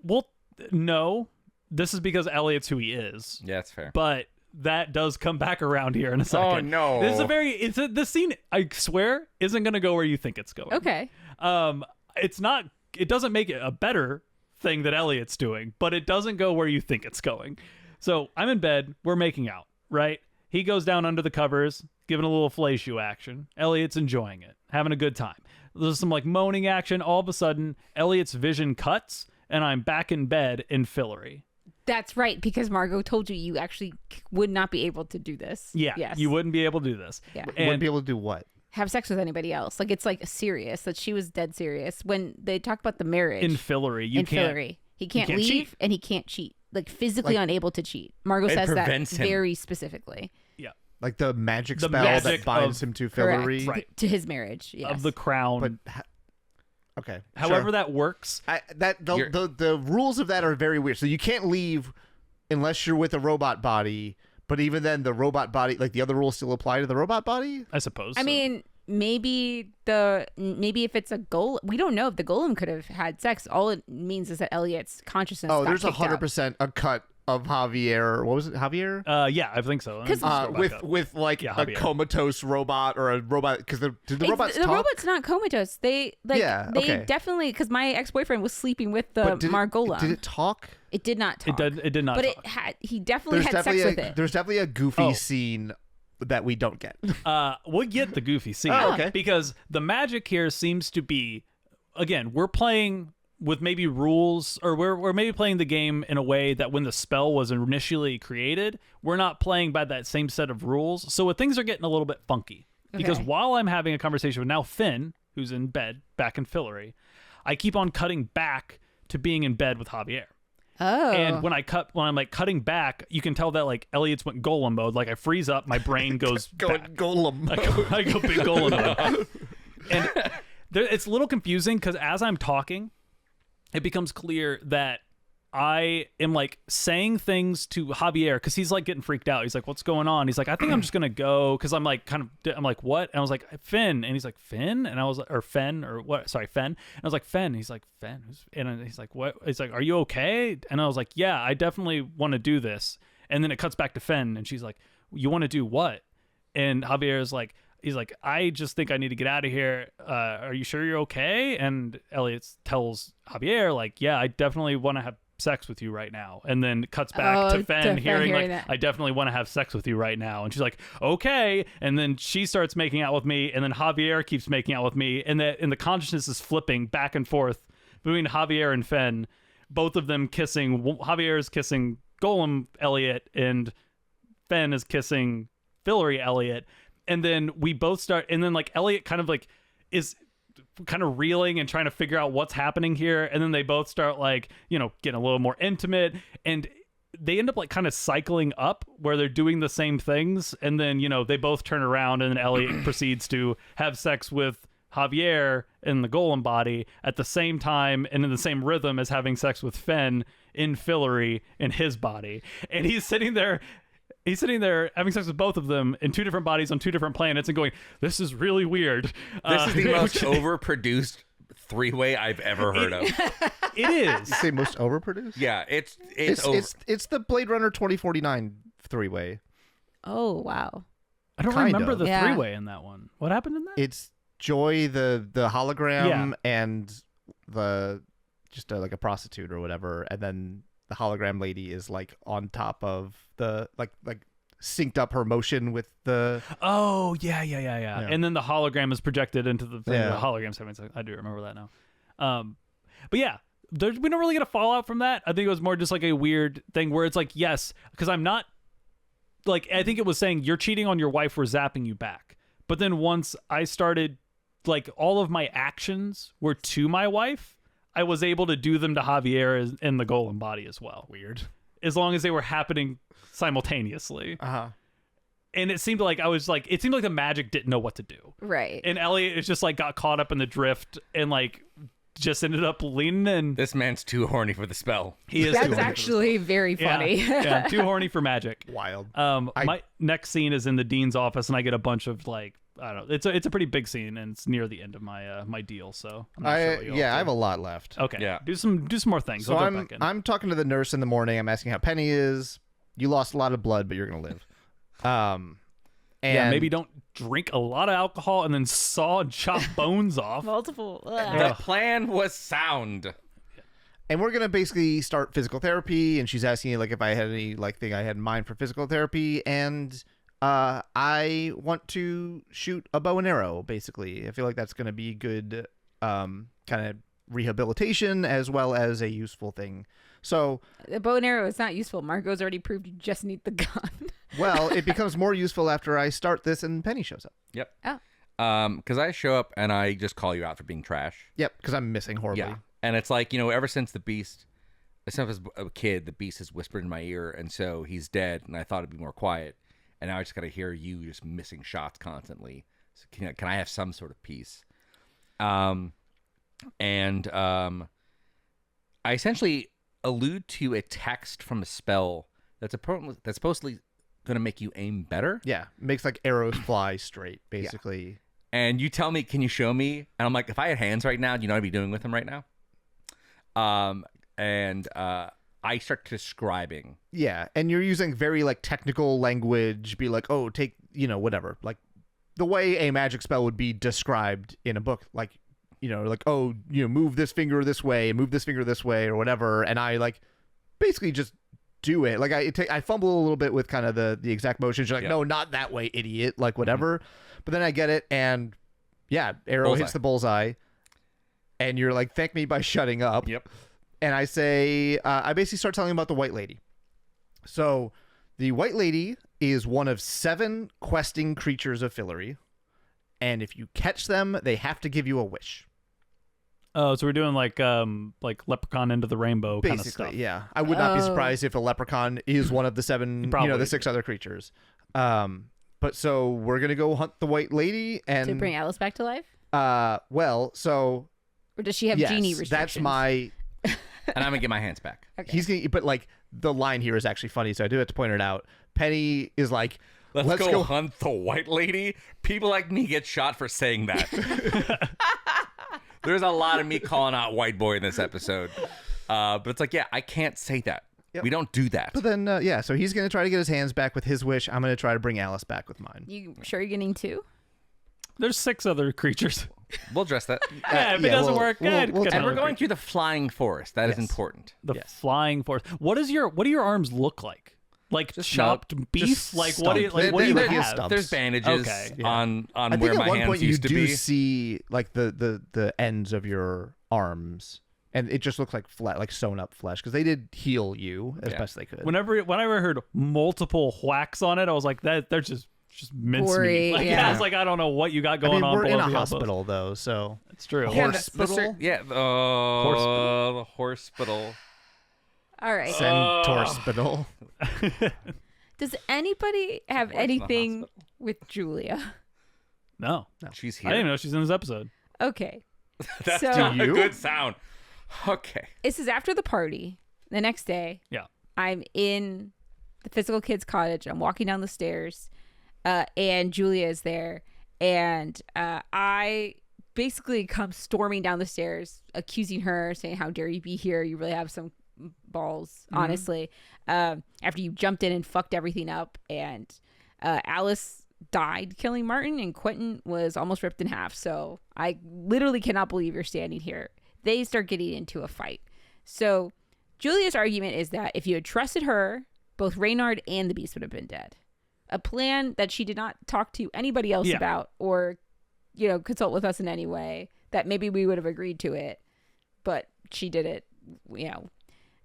Well, no. This is because Elliot's who he is. Yeah, that's fair. But that does come back around here in a second. Oh, no. This is this scene, I swear, isn't going to go where you think it's going. Okay. It doesn't make it a better thing that Elliot's doing, but it doesn't go where you think it's going. So I'm in bed, we're making out, right? He goes down under the covers, giving a little fellatio action. Elliot's enjoying it, having a good time. There's some moaning action. All of a sudden, Elliot's vision cuts, and I'm back in bed in Fillory. That's right, because Margot told you actually would not be able to do this. Yeah, Yes. you wouldn't be able to do this. Yeah. Wouldn't be able to do what? Have sex with anybody else. It's serious, that she was dead serious. When they talk about the marriage. In Fillory, you can't. Fillory. He can't leave cheat. and he can't cheat. Physically unable to cheat. Margot says that prevents him. very specifically. Yeah. Like the magic The spell magic that binds of- him to Correct. Fillory. Right. To his marriage. Yes. Of the crown. But okay. However sure. that works. The rules of that are very weird. So you can't leave unless you're with a robot body. But even then, the robot body, the other rules still apply to the robot body. I suppose. I mean, maybe if it's a golem, we don't know if the golem could have had sex. All it means is that Elliot's consciousness. Oh, got there's kicked out. 100% a cut of Javier. What was it, Javier? Yeah, I think so. Because with a Javier. comatose robot or a robot, because did the robots the talk? robot's not comatose. They definitely, because my ex-boyfriend was sleeping with the Margola. Did it talk? It did not talk. It did not. But talk. he definitely had sex with it. There's definitely a goofy scene that we don't get. We'll get the goofy scene. Oh, okay. Because the magic here seems to be, again, we're playing with maybe rules, or we're maybe playing the game in a way that when the spell was initially created, we're not playing by that same set of rules. So things are getting a little bit funky. Because while I'm having a conversation with now Finn, who's in bed back in Fillory, I keep on cutting back to being in bed with Javier. Oh. And when I'm cutting back, you can tell that Elliot's went golem mode. I freeze up, my brain goes back. Golem. I go big golem mode. And it's a little confusing because as I'm talking, it becomes clear that I am like saying things to Javier because he's like getting freaked out. He's like, "What's going on?" He's like, "I think I'm just gonna go," because I'm like I'm like, "What?" And I was like, "Finn," and he's like, "Finn," and I was or Fen or what? Sorry, Fen. And I was like, "Fen." He's like, "Fen," and he's like, "What?" He's like, "Are you okay?" And I was like, "Yeah, I definitely want to do this." And then it cuts back to Fen, and she's like, "You want to do what?" And Javier is like, he's like, "I just think I need to get out of here. Are you sure you're okay?" And Elliot tells Javier like, "Yeah, I definitely want to have sex with you right now." And then cuts back to Fen hearing like that. "I definitely want to have sex with you right now." And she's like, "Okay." And then she starts making out with me, and then Javier keeps making out with me, and the consciousness is flipping back and forth between Javier and Fen, both of them kissing. Javier is kissing Golem Elliot, and Fen is kissing Fillory Elliot. And then we both start, and then like Elliot kind of like is kind of reeling and trying to figure out what's happening here, and then they both start like, you know, getting a little more intimate, and they end up like kind of cycling up where they're doing the same things, and then, you know, they both turn around, and then Elliot proceeds to have sex with Javier in the Golem body at the same time and in the same rhythm as having sex with Fen in Fillory in his body. And he's sitting there having sex with both of them in two different bodies on two different planets and going, "This is really weird." This is the most overproduced three-way I've ever heard of. It is. You say most overproduced? Yeah, it's the Blade Runner 2049 three-way. Oh, wow. I don't Kind remember of. the Yeah. three-way in that one. What happened in that? It's Joy, the hologram, Yeah. and the just like a prostitute or whatever, and then the hologram lady is like on top of the like synced up her motion with the. Oh yeah. And then the hologram is projected into the thing. Yeah. The hologram's having sex. I do remember that now. But yeah, we don't really get a fallout from that. I think it was more just like a weird thing where it's like, yes, because I'm not like, I think it was saying you're cheating on your wife, we're zapping you back. But then once I started, like, all of my actions were to my wife, I was able to do them to Javier in the Golem body as well. Weird. As long as they were happening simultaneously. Uh-huh. And it seemed like the magic didn't know what to do. Right. And Elliot is just like got caught up in the drift and like just ended up leaning in. This man's too horny for the spell. He is. That's actually very funny. Yeah, too horny for magic. Wild. My next scene is in the dean's office, and I get a bunch of like, I don't know. It's a pretty big scene, and it's near the end of my my deal. So I'm not sure what you all I have a lot left. Okay. Yeah. Do some more things. So I'll jump back in. I'm talking to the nurse in the morning. I'm asking how Penny is. You lost a lot of blood, but you're gonna live. And yeah, maybe don't drink a lot of alcohol and then saw and chop bones off. Multiple. The plan was sound. And we're gonna basically start physical therapy, and she's asking like if I had any like thing I had in mind for physical therapy, and I want to shoot a bow and arrow. Basically, I feel like that's gonna be good, kind of rehabilitation as well as a useful thing. So The bow and arrow is not useful. Margot's already proved you just need the gun. well, it becomes more useful after I start this and Penny shows up. Yep. Oh. Because I show up and I just call you out for being trash. Yep, because I'm missing horribly. Yeah. And it's like, you know, ever since the Beast, since I was a kid, the Beast has whispered in my ear, and so he's dead, and I thought it'd be more quiet. And now I just got to hear you just missing shots constantly. So can I have some sort of peace? I essentially allude to a text from a spell that's supposedly going to make you aim better. Yeah, makes like arrows fly straight, basically. And you tell me, can you show me? And I'm like, if I had hands right now, do you know what I'd be doing with them right now? I start describing. Yeah, and you're using very like technical language, be like, oh, take, you know, whatever. Like the way a magic spell would be described in a book, like, you know, like, oh, you know, move this finger this way, move this finger this way, or whatever. And I like basically just do it. Like I fumble a little bit with kind of the exact motions. You're like, no, not that way, idiot. Like whatever. But then I get it, and yeah, arrow hits the bullseye, and you're like, thank me by shutting up. Yep. And I say, I basically start telling about the White Lady. So the White Lady is one of 7 questing creatures of Fillory, and if you catch them, they have to give you a wish. Oh, so we're doing like Leprechaun Into the Rainbow kind of Basically, stuff. yeah. I would not be surprised if a leprechaun is one of the 7, Probably. you know, the 6 other creatures. But so we're gonna go hunt the White Lady, and To bring Alice back to life? well, so Or does she have yes, genie restrictions? that's my And I'm gonna get my hands back. Okay. He's gonna, but like the line here is actually funny, so I do have to point it out. Penny is like, Let's go hunt the white lady. People like me get shot for saying that. There's a lot of me calling out white boy in this episode. But it's like, yeah, I can't say that. Yep. We don't do that. But then, yeah, so he's going to try to get his hands back with his wish. I'm going to try to bring Alice back with mine. You sure you're getting 2? There's 6 other creatures. We'll address that. Yeah, if it doesn't work, and we're going through the flying forest. That is important. The flying forest. What do your arms look like? Like just chopped beef? Just like stump. what do you have? There's bandages on where my hands used to be. You do see like the ends of your arms, and it just looks like like sewn up flesh because they did heal you as best they could. Whenever I heard multiple whacks on it, I was like, they're just mincemeat. Like, I was like, I don't know what you got going on. We're in a hospital though, so it's true. Hospital. The hospital. All right. Centorspital. Does anybody have anything with Julia? No. She's here. I didn't even know she's in this episode. Okay. That's not a good sound. Okay. This is after the party. The next day. Yeah. I'm in the physical kids cottage. I'm walking down the stairs, and Julia is there, and I basically come storming down the stairs, accusing her, saying, "How dare you be here? You really have some balls, honestly." After you jumped in and fucked everything up, and Alice died killing Martin, and Quentin was almost ripped in half. So I literally cannot believe you're standing here. They start getting into a fight. So Julia's argument is that if you had trusted her, both Reynard and the Beast would have been dead. A plan that she did not talk to anybody else about, or consult with us in any way, that maybe we would have agreed to it, but she did it,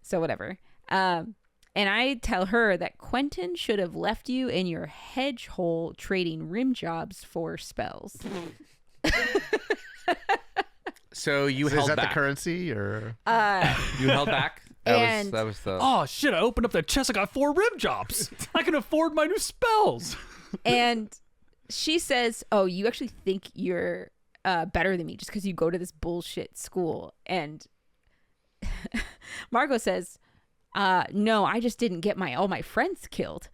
so whatever. And I tell her that Quentin should have left you in your hedge hole trading rim jobs for spells. So you held back. Is that the currency or? You held back? That was the. Oh shit! I opened up that chest. I got 4 rim jobs. I can afford my new spells. And she says, "Oh, you actually think you're better than me just because you go to this bullshit school?" And Margot says, "No, I just didn't get all my friends killed."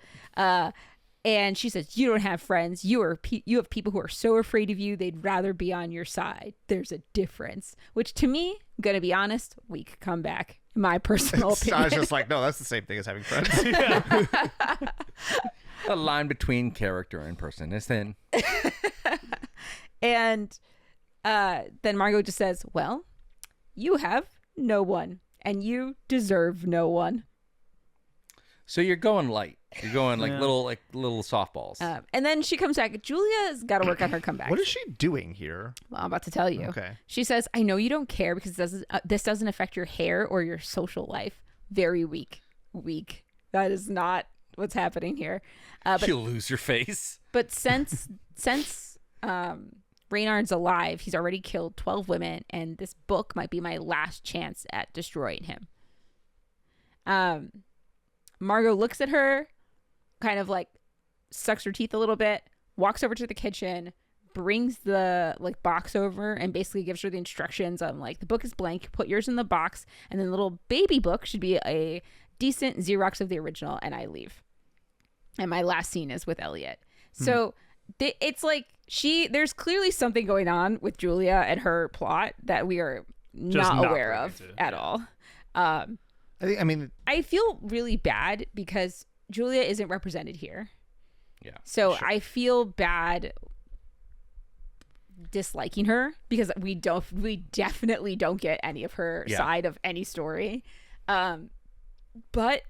And she says, "You don't have friends. You have people who are so afraid of you they'd rather be on your side. There's a difference." Which, to me, I'm gonna be honest, weak comeback. My personal opinion. I was just like, no, that's the same thing as having friends. The line between character and person is thin. And then Margot just says, "Well, you have no one, and you deserve no one." So you're going light. You're going little softballs. And then she comes back. Julia's got to work on her comeback. What is she doing here? Well, I'm about to tell you. Okay. She says, "I know you don't care because this doesn't affect your hair or your social life." Very weak. Weak. That is not what's happening here. But you'll lose your face. But since Reynard's alive, he's already killed 12 women, and this book might be my last chance at destroying him. Margot looks at her, kind of like sucks her teeth a little bit, walks over to the kitchen, brings the box over, and basically gives her the instructions on the book is blank, put yours in the box, and then the little baby book should be a decent Xerox of the original, and I leave. And my last scene is with Elliot. So it's like there's clearly something going on with Julia and her plot that we are not aware of at all. I feel really bad because Julia isn't represented here. Yeah. So sure. I feel bad disliking her because we definitely don't get any of her side of any story. But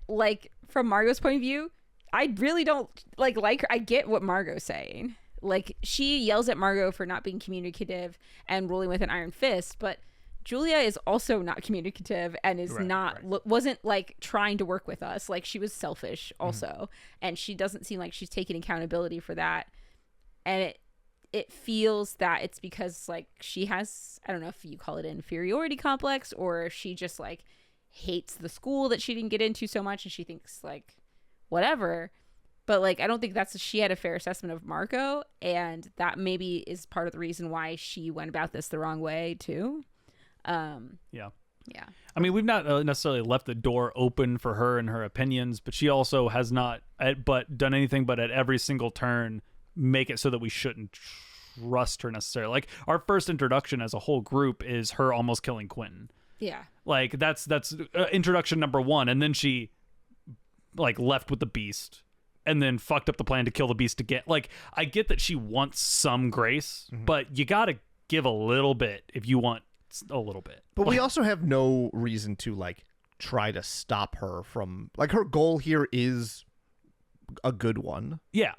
from Margot's point of view, I really don't like her. I get what Margot's saying. She yells at Margot for not being communicative and ruling with an iron fist, but Julia is also not communicative and is wasn't trying to work with us. She was selfish also, and she doesn't seem like she's taking accountability for that. And it feels that it's because she has, I don't know if you call it an inferiority complex, or if she just hates the school that she didn't get into so much and she thinks whatever. But I don't think she had a fair assessment of Margot, and that maybe is part of the reason why she went about this the wrong way too. Yeah. Yeah. I mean, we've not necessarily left the door open for her and her opinions, but she also has not done anything but at every single turn make it so that we shouldn't trust her necessarily. Like, our first introduction as a whole group is her almost killing Quentin. Yeah. Like, that's introduction number 1, and then she like left with the beast and then fucked up the plan to kill the beast again. Like, I get that she wants some grace, but you gotta give a little bit if you want a little bit. But we also have no reason to like try to stop her from, like, her goal here is a good one. Yeah.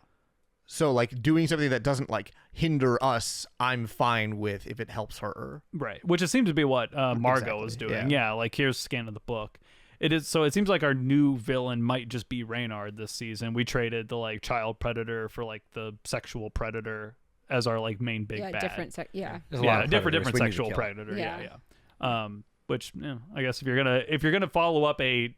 So like doing something that doesn't like hinder us, I'm fine with if it helps her. Right. Which it seems to be what Margot Exactly, is doing. yeah. Yeah. Like, here's a scan of the book. It is. So it seems like our new villain might just be Reynard this season. We traded the like child predator for like the sexual predator as our like main big bad. Different. There's a lot Yeah, of different predators we need to sexual kill. predator. Yeah. Yeah. Which, I guess if you're gonna follow up a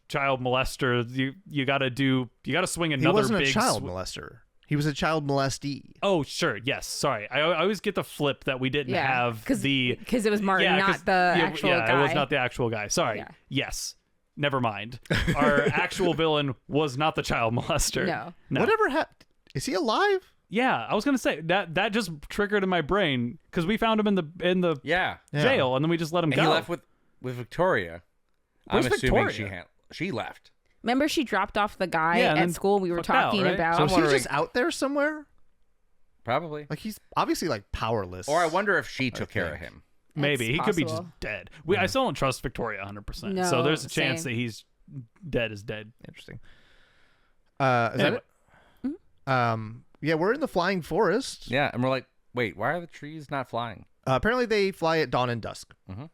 child molester, you gotta swing another. He wasn't big a child molester. He was a child molestee. Oh, sure. Yes. Sorry. I always get the flip that we didn't have because it was Martin, Yeah, not the actual guy. it was not the actual guy. Sorry. Yeah. Yes. Never mind. Our actual villain was not the child molester. No. Whatever happened? Is he alive? Yeah, I was gonna say that just triggered in my brain because we found him in the jail and then we just let him go. He left with Victoria. Where's I'm assuming Victoria? she left. Remember, she dropped off the guy Yeah, and at then school. We were fucked out, talking right? about. So is he wondering- just out there somewhere? Probably. Like, he's obviously like powerless. Or I wonder if she took care of think. him. Maybe he That's could be just possible. dead. I still don't trust Victoria 100%. No, so there's a chance same. that he's dead is dead. Interesting. Is that it? Yeah, we're in the flying forest. Yeah, and we're like, wait, why are the trees not flying? Apparently they fly at dawn and dusk. Mhm.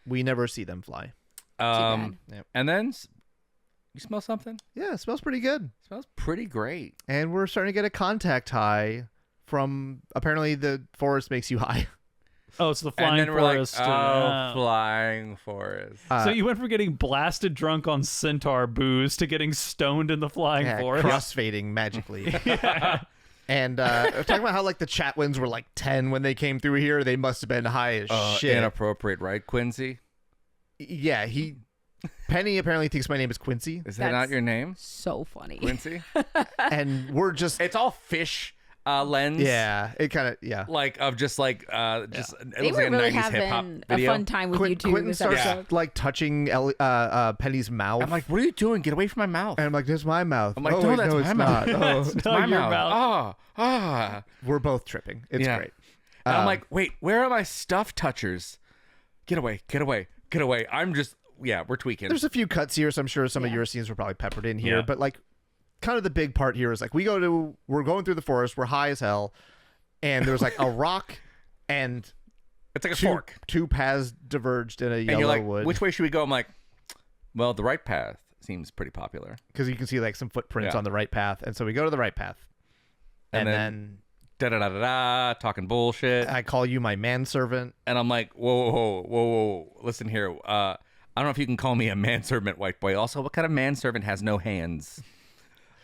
We never see them fly. bad. Yep. And then you smell something? Yeah, it smells pretty good. It smells pretty great. And we're starting to get a contact high from, apparently the forest makes you high. Oh, it's the And flying then we're forest. like, oh, flying forest. So you went from getting blasted drunk on centaur booze to getting stoned in the flying forest. Crossfading magically. And talking about how like the Chatwins were like 10 when they came through here. They must have been high as shit. Inappropriate, right, Quincy? Yeah, Penny apparently thinks my name is Quincy. Is that not your name? So funny. Quincy? And we're just... It's all fish lens. Yeah, it kind of... Yeah. Like, of just like, it They looks were like a really 90s hip hop having a video. fun time with you two. Quentin This starts episode. like touching Penny's mouth. I'm like, what are you doing? Get away from my mouth. And I'm like, "That's my mouth." I'm like, oh, no, wait, that's no, my it's mouth. not. Oh. It's my your mouth. mouth. We're both tripping. It's Yeah. great. And I'm like, wait, where are my stuff touchers? Get away, get away, get away. I'm just, we're tweaking. There's a few cuts here, so I'm sure some of your scenes were probably peppered in here. Yeah. But like, kind of the big part here is like, we're going through the forest. We're high as hell, and there's like a rock, and It's like a fork. Two paths diverged in a And yellow you're like, wood. which way should we go? I'm like, well, the right path seems pretty popular. Because you can see like some footprints Yeah. on the right path, and so we go to the right path, and then Da-da-da-da-da, talking bullshit. I call you my manservant. And I'm like, whoa. Listen here. I don't know if you can call me a manservant, white boy. Also, what kind of manservant has no hands?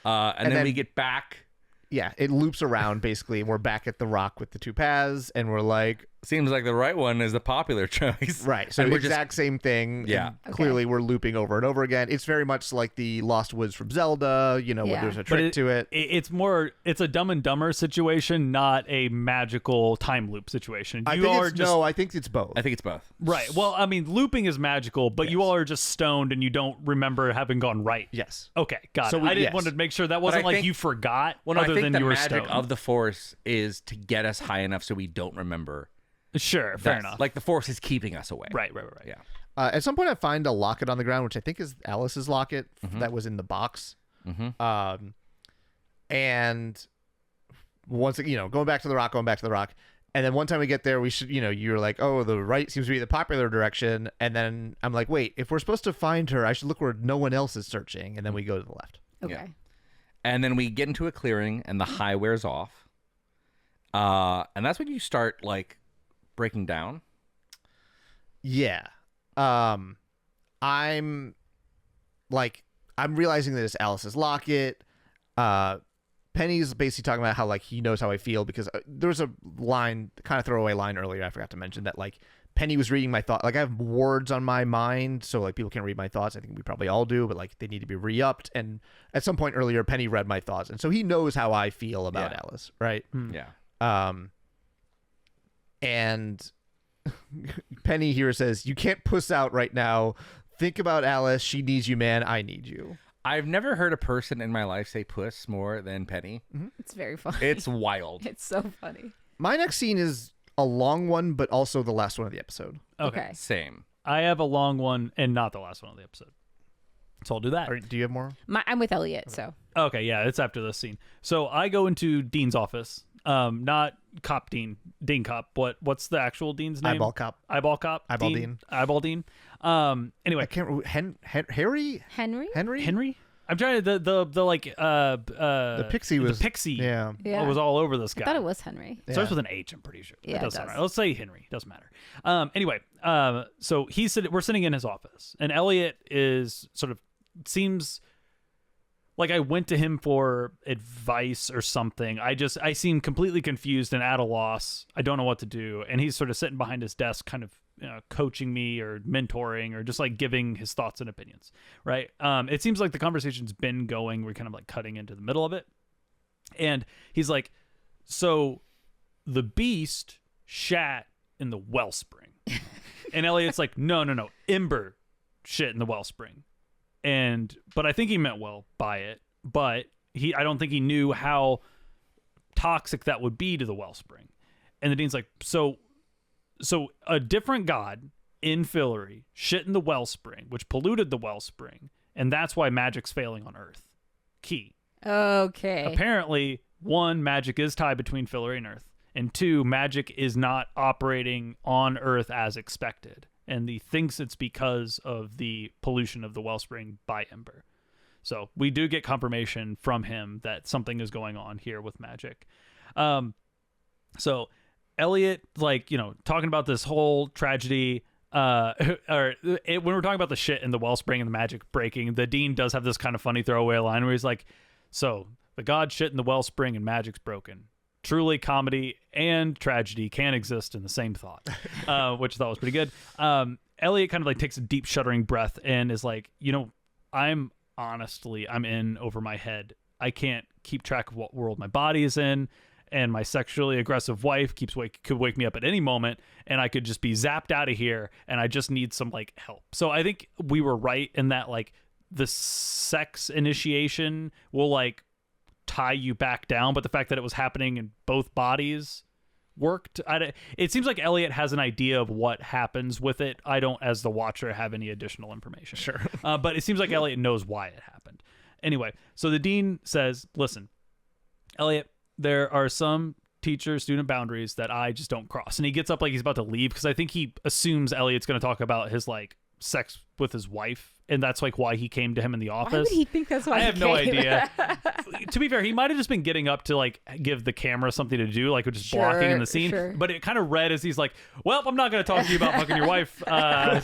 And then we get back. Yeah, it loops around basically, and we're back at the rock with the two paths, and we're like, Seems like the right one is the popular choice. right. So And we're exact same thing. Yeah. and clearly, we're looping over and over again. It's very much like the Lost Woods from Zelda. You know, where Yeah. there's a trick to it. It's more. It's a Dumb and Dumber situation, not a magical time loop situation. I think it's both. I think it's both. Right. Well, I mean, looping is magical, but you all are just stoned and you don't remember having gone right. Yes. Okay, got So it. we- I didn't yes. want to make sure that wasn't I like think- you forgot Well, no, I other think than the you were magic stoned. of the Force is to get us high enough so we don't remember. Sure, fair That's- enough. Like the Force is keeping us away. right. Yeah. At some point, I find a locket on the ground, which I think is Alice's locket that was in the box. Mm-hmm. And once going back to the rock, and then one time we get there, we should, you're like, oh, the right seems to be the popular direction, and then I'm like, wait, if we're supposed to find her, I should look where no one else is searching, and then we go to the left. Okay. Yeah. And then we get into a clearing, and the high wears off. And that's when you start like breaking down. Yeah. I'm realizing that it's Alice's locket. Penny's basically talking about how like he knows how I feel because there was a line, kind of throwaway line earlier I forgot to mention that like Penny was reading my thought. Like I have wards on my mind, so like people can't read my thoughts. I think we probably all do, but like they need to be re-upped. And at some point earlier, Penny read my thoughts, and so he knows how I feel about Alice, right? Yeah. And Penny here says, "You can't puss out right now. Think about Alice. She needs you, man. I need you." I've never heard a person in my life say puss more than Penny. It's very funny. It's wild. It's so funny. My next scene is a long one, but also the last one of the episode. Okay. Same. I have a long one and not the last one of the episode. So I'll do that. Do you have more? I'm with Elliot, so. Okay, yeah, it's after this scene. So I go into Dean's office. Not Cop Dean. Dean Cop. What's the actual Dean's name? Eyeball Cop. Eyeball Cop. Eyeball Dean. Eyeball Dean. Anyway. I can't remember. Henry? Henry? I'm trying to the pixie was the pixie. Yeah. Was all over this guy. I thought it was Henry. It starts with an H, I'm pretty sure. Yeah, it does sound right. Let's say Henry. Doesn't matter. Anyway, so we're sitting in his office, and Elliot seems like I went to him for advice or something. I seem completely confused and at a loss. I don't know what to do, and he's sort of sitting behind his desk, kind of coaching me or mentoring or just like giving his thoughts and opinions, right? It seems like the conversation's been going. We're kind of like cutting into the middle of it, and he's like, "So, the beast shat in the wellspring," and Elliot's like, "No, Ember shit in the wellspring," but I think he meant well by it, but I don't think he knew how toxic that would be to the wellspring, and the Dean's like, So a different god in Fillory shit in the wellspring, which polluted the wellspring, and that's why magic's failing on Earth. Key. Okay. Apparently, 1, magic is tied between Fillory and Earth, and 2, magic is not operating on Earth as expected, and he thinks it's because of the pollution of the wellspring by Ember. So we do get confirmation from him that something is going on here with magic. So Elliot, talking about this whole tragedy, when we're talking about the shit in the wellspring and the magic breaking, the Dean does have this kind of funny throwaway line where he's like, "So the god shit in the wellspring and magic's broken. Truly, comedy and tragedy can exist in the same thought," which I thought was pretty good. Elliot kind of like takes a deep shuddering breath and is like, I'm in over my head. I can't keep track of what world my body is in. And my sexually aggressive wife could wake me up at any moment, and I could just be zapped out of here, and I just need some help. So I think we were right in that the sex initiation will tie you back down, but the fact that it was happening in both bodies worked. It seems like Elliot has an idea of what happens with it. I don't, as the watcher, have any additional information. Sure. But it seems like Elliot knows why it happened. Anyway, so the Dean says, "Listen, Elliot, there are some teacher-student boundaries that I just don't cross." And he gets up like he's about to leave because I think he assumes Elliot's going to talk about his sex with his wife, and that's why he came to him in the office. Why would he think that's why? I have no idea. To be fair, he might have just been getting up to give the camera something to do, just blocking in the scene. Sure. But it kind of read as he's like, "Well, I'm not going to talk to you about fucking your wife,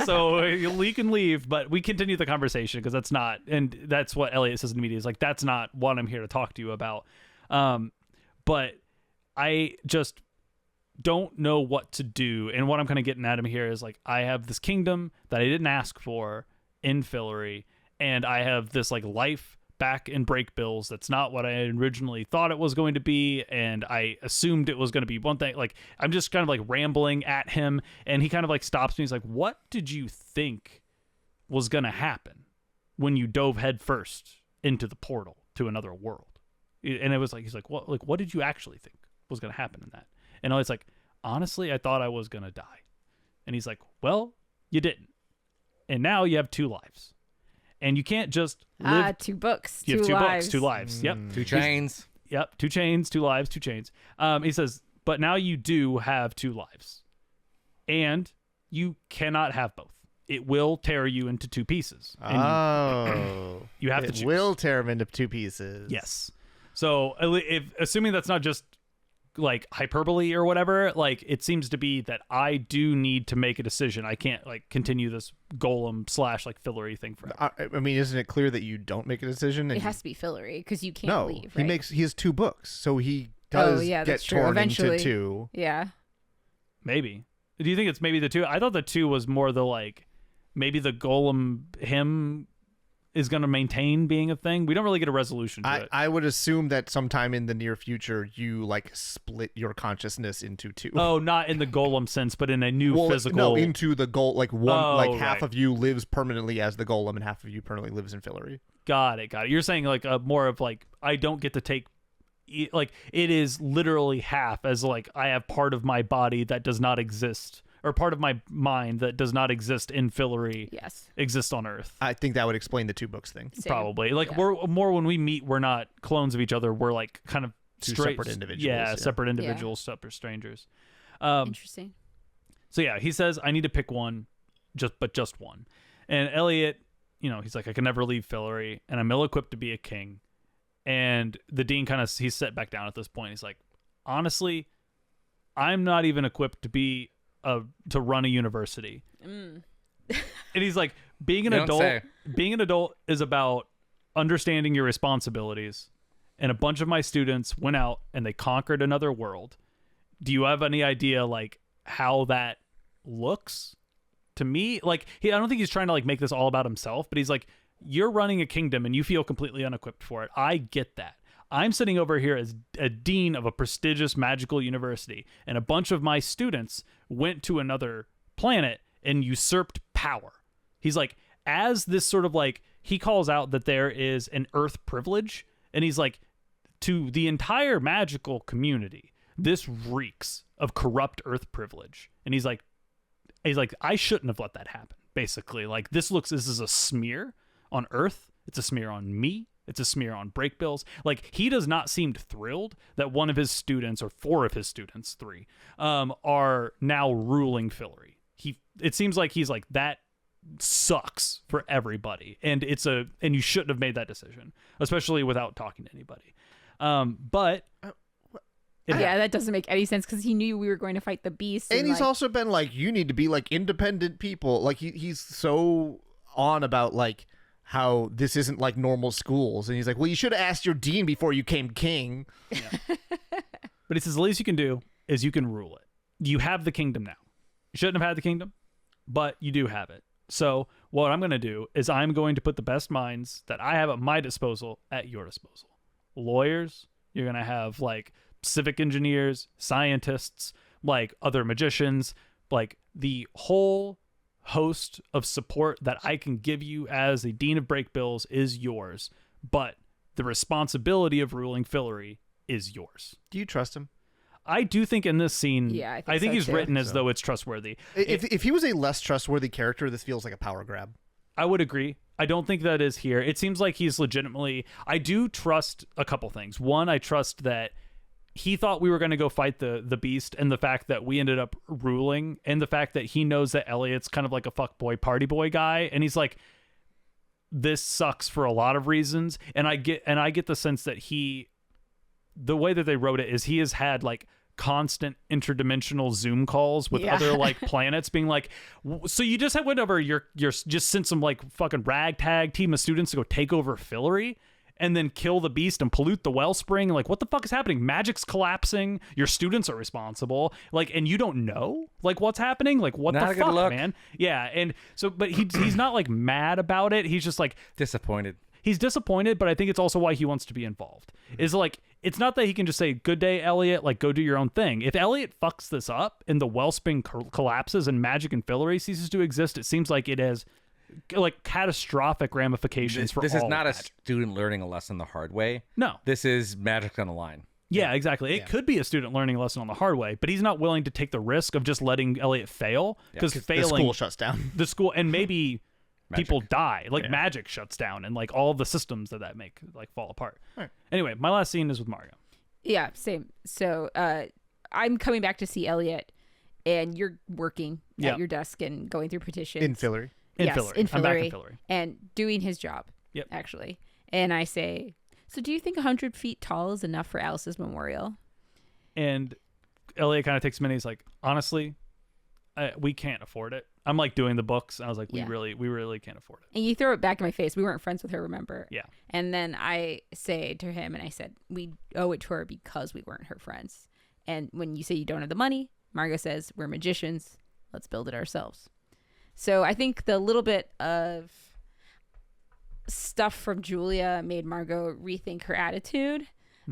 so you can leave." But we continue the conversation because that's not, and that's what Elliot says in the media is that's not what I'm here to talk to you about. But I just don't know what to do. And what I'm kind of getting at him here is I have this kingdom that I didn't ask for in Fillory, and I have this life back in Break Bills that's not what I originally thought it was going to be, and I assumed it was going to be one thing. I'm just kind of rambling at him, and he kind of stops me. He's like, "What did you think was going to happen when you dove headfirst into the portal to another world?" And it was he's like, what did you actually think was going to happen in that? And I was like, "Honestly, I thought I was going to die." And he's like, "Well, you didn't. And now you have 2 lives. And you can't just live 2 books. You have 2 lives. books, 2 lives. Yep. 2 chains. Yep. 2 chains, 2 lives, 2 chains. He says, "But now you do have 2 lives. And you cannot have both. It will tear you into 2 pieces. And you have to choose." It will tear him into 2 pieces. Yes. So assuming that's not just hyperbole or whatever, it seems to be that I do need to make a decision. I can't continue this golem / Fillory thing forever. I mean, isn't it clear that you don't make a decision? It has to be Fillory because you can't leave. Right? He has 2 books, so he does get torn eventually into 2. Yeah. Maybe. Do you think it's maybe the 2? I thought the 2 was more the like maybe the golem him is going to maintain being a thing. We don't really get a resolution to it. I would assume that sometime in the near future you like split your consciousness into 2. Oh, not in the golem sense, but in a new physical. No, into the like one half of you lives permanently as the golem and half of you permanently lives in Fillory. Got it. You're saying like more of like I don't get to take like it is literally half as like I have part of my body that does not exist. Or part of my mind that does not exist in Fillory exists on Earth. I think that would explain the 2 books thing. Same. Probably. Like we're more when we meet, we're not clones of each other. We're like kind of separate individuals. Yeah, separate individuals, separate strangers. Interesting. So yeah, he says I need to pick one, just one. And Elliot, he's like I can never leave Fillory, and I'm ill-equipped to be a king. And the dean he's set back down at this point. He's like, honestly, I'm not even equipped to run a university. And he's like, being an adult is about understanding your responsibilities. And a bunch of my students went out and they conquered another world. Do you have any idea like how that looks to me? Like I don't think he's trying to like make this all about himself, but he's like, you're running a kingdom and you feel completely unequipped for it. I get that. I'm sitting over here as a dean of a prestigious magical university, and a bunch of my students went to another planet and usurped power. He's like, as this sort of like, he calls out that there is an Earth privilege, and he's like, to the entire magical community, this reeks of corrupt Earth privilege. And he's like, I shouldn't have let that happen. Basically, like this is a smear on Earth. It's a smear on me. It's a smear on Breakbills. Like, he does not seem thrilled that one of his students, or 4 of his students, 3, are now ruling Fillory. It seems like he's like, that sucks for everybody. And you shouldn't have made that decision, especially without talking to anybody. But that doesn't make any sense because he knew we were going to fight the beast. And he's also been like, you need to be like independent people. Like he's so on about like, how this isn't like normal schools, and he's like, well, you should have asked your dean before you came king. Yeah. But he says the least you can do is you can rule it. You have the kingdom now. You shouldn't have had the kingdom, but you do have it. So what I'm going to do is I'm going to put the best minds that I have at my disposal at your disposal. Lawyers, you're going to have like civic engineers, scientists, like other magicians, like the whole host of support that I can give you as a dean of Breakbills is yours, but the responsibility of ruling Fillory is yours. Do you trust him? I do think in this scene, I think he's written as though it's trustworthy. If he was a less trustworthy character, this feels like a power grab. I would agree. I don't think that is here. It seems like he's legitimately... I do trust a couple things. One, I trust that he thought we were going to go fight the beast, and the fact that we ended up ruling, and the fact that he knows that Elliot's kind of like a fuckboy party boy guy, and he's like, this sucks for a lot of reasons. And I get the sense that the way that they wrote it is he has had like constant interdimensional Zoom calls with other like planets, being like, so you just went over you're just sent some like fucking ragtag team of students to go take over Fillory and then kill the beast and pollute the wellspring. Like, what the fuck is happening? Magic's collapsing. Your students are responsible. Like, and you don't know like what's happening. Like, what the fuck, man? Yeah. And so, but he's not like mad about it. He's just like disappointed. He's disappointed, but I think it's also why he wants to be involved. Is like, it's not that he can just say, good day, Elliot, like, go do your own thing. If Elliot fucks this up and the wellspring collapses and magic in Fillory ceases to exist, it seems like it has like catastrophic ramifications for all. This is not a student learning a lesson the hard way. No. This is magic on the line. Yeah, exactly. It could be a student learning a lesson on the hard way, but he's not willing to take the risk of just letting Elliot fail because failing, the school shuts down. The school, and maybe people die. Like magic shuts down, and like all of the systems that make like fall apart. Right. Anyway, my last scene is with Mario. Yeah, same. So I'm coming back to see Elliot, and you're working at your desk and going through petitions in Fillory. In Fillory. I'm back in Fillory. And doing his job. Yep. Actually. And I say, so do you think 100 feet tall is enough for Alice's memorial? And Elliot kind of takes a minute. He's like, honestly, we can't afford it. I'm like doing the books. And I was like, we really can't afford it. And you throw it back in my face. We weren't friends with her, remember? Yeah. And then I say to him, and I said, we owe it to her because we weren't her friends. And when you say you don't have the money, Margot says, we're magicians. Let's build it ourselves. So I think the little bit of stuff from Julia made Margot rethink her attitude.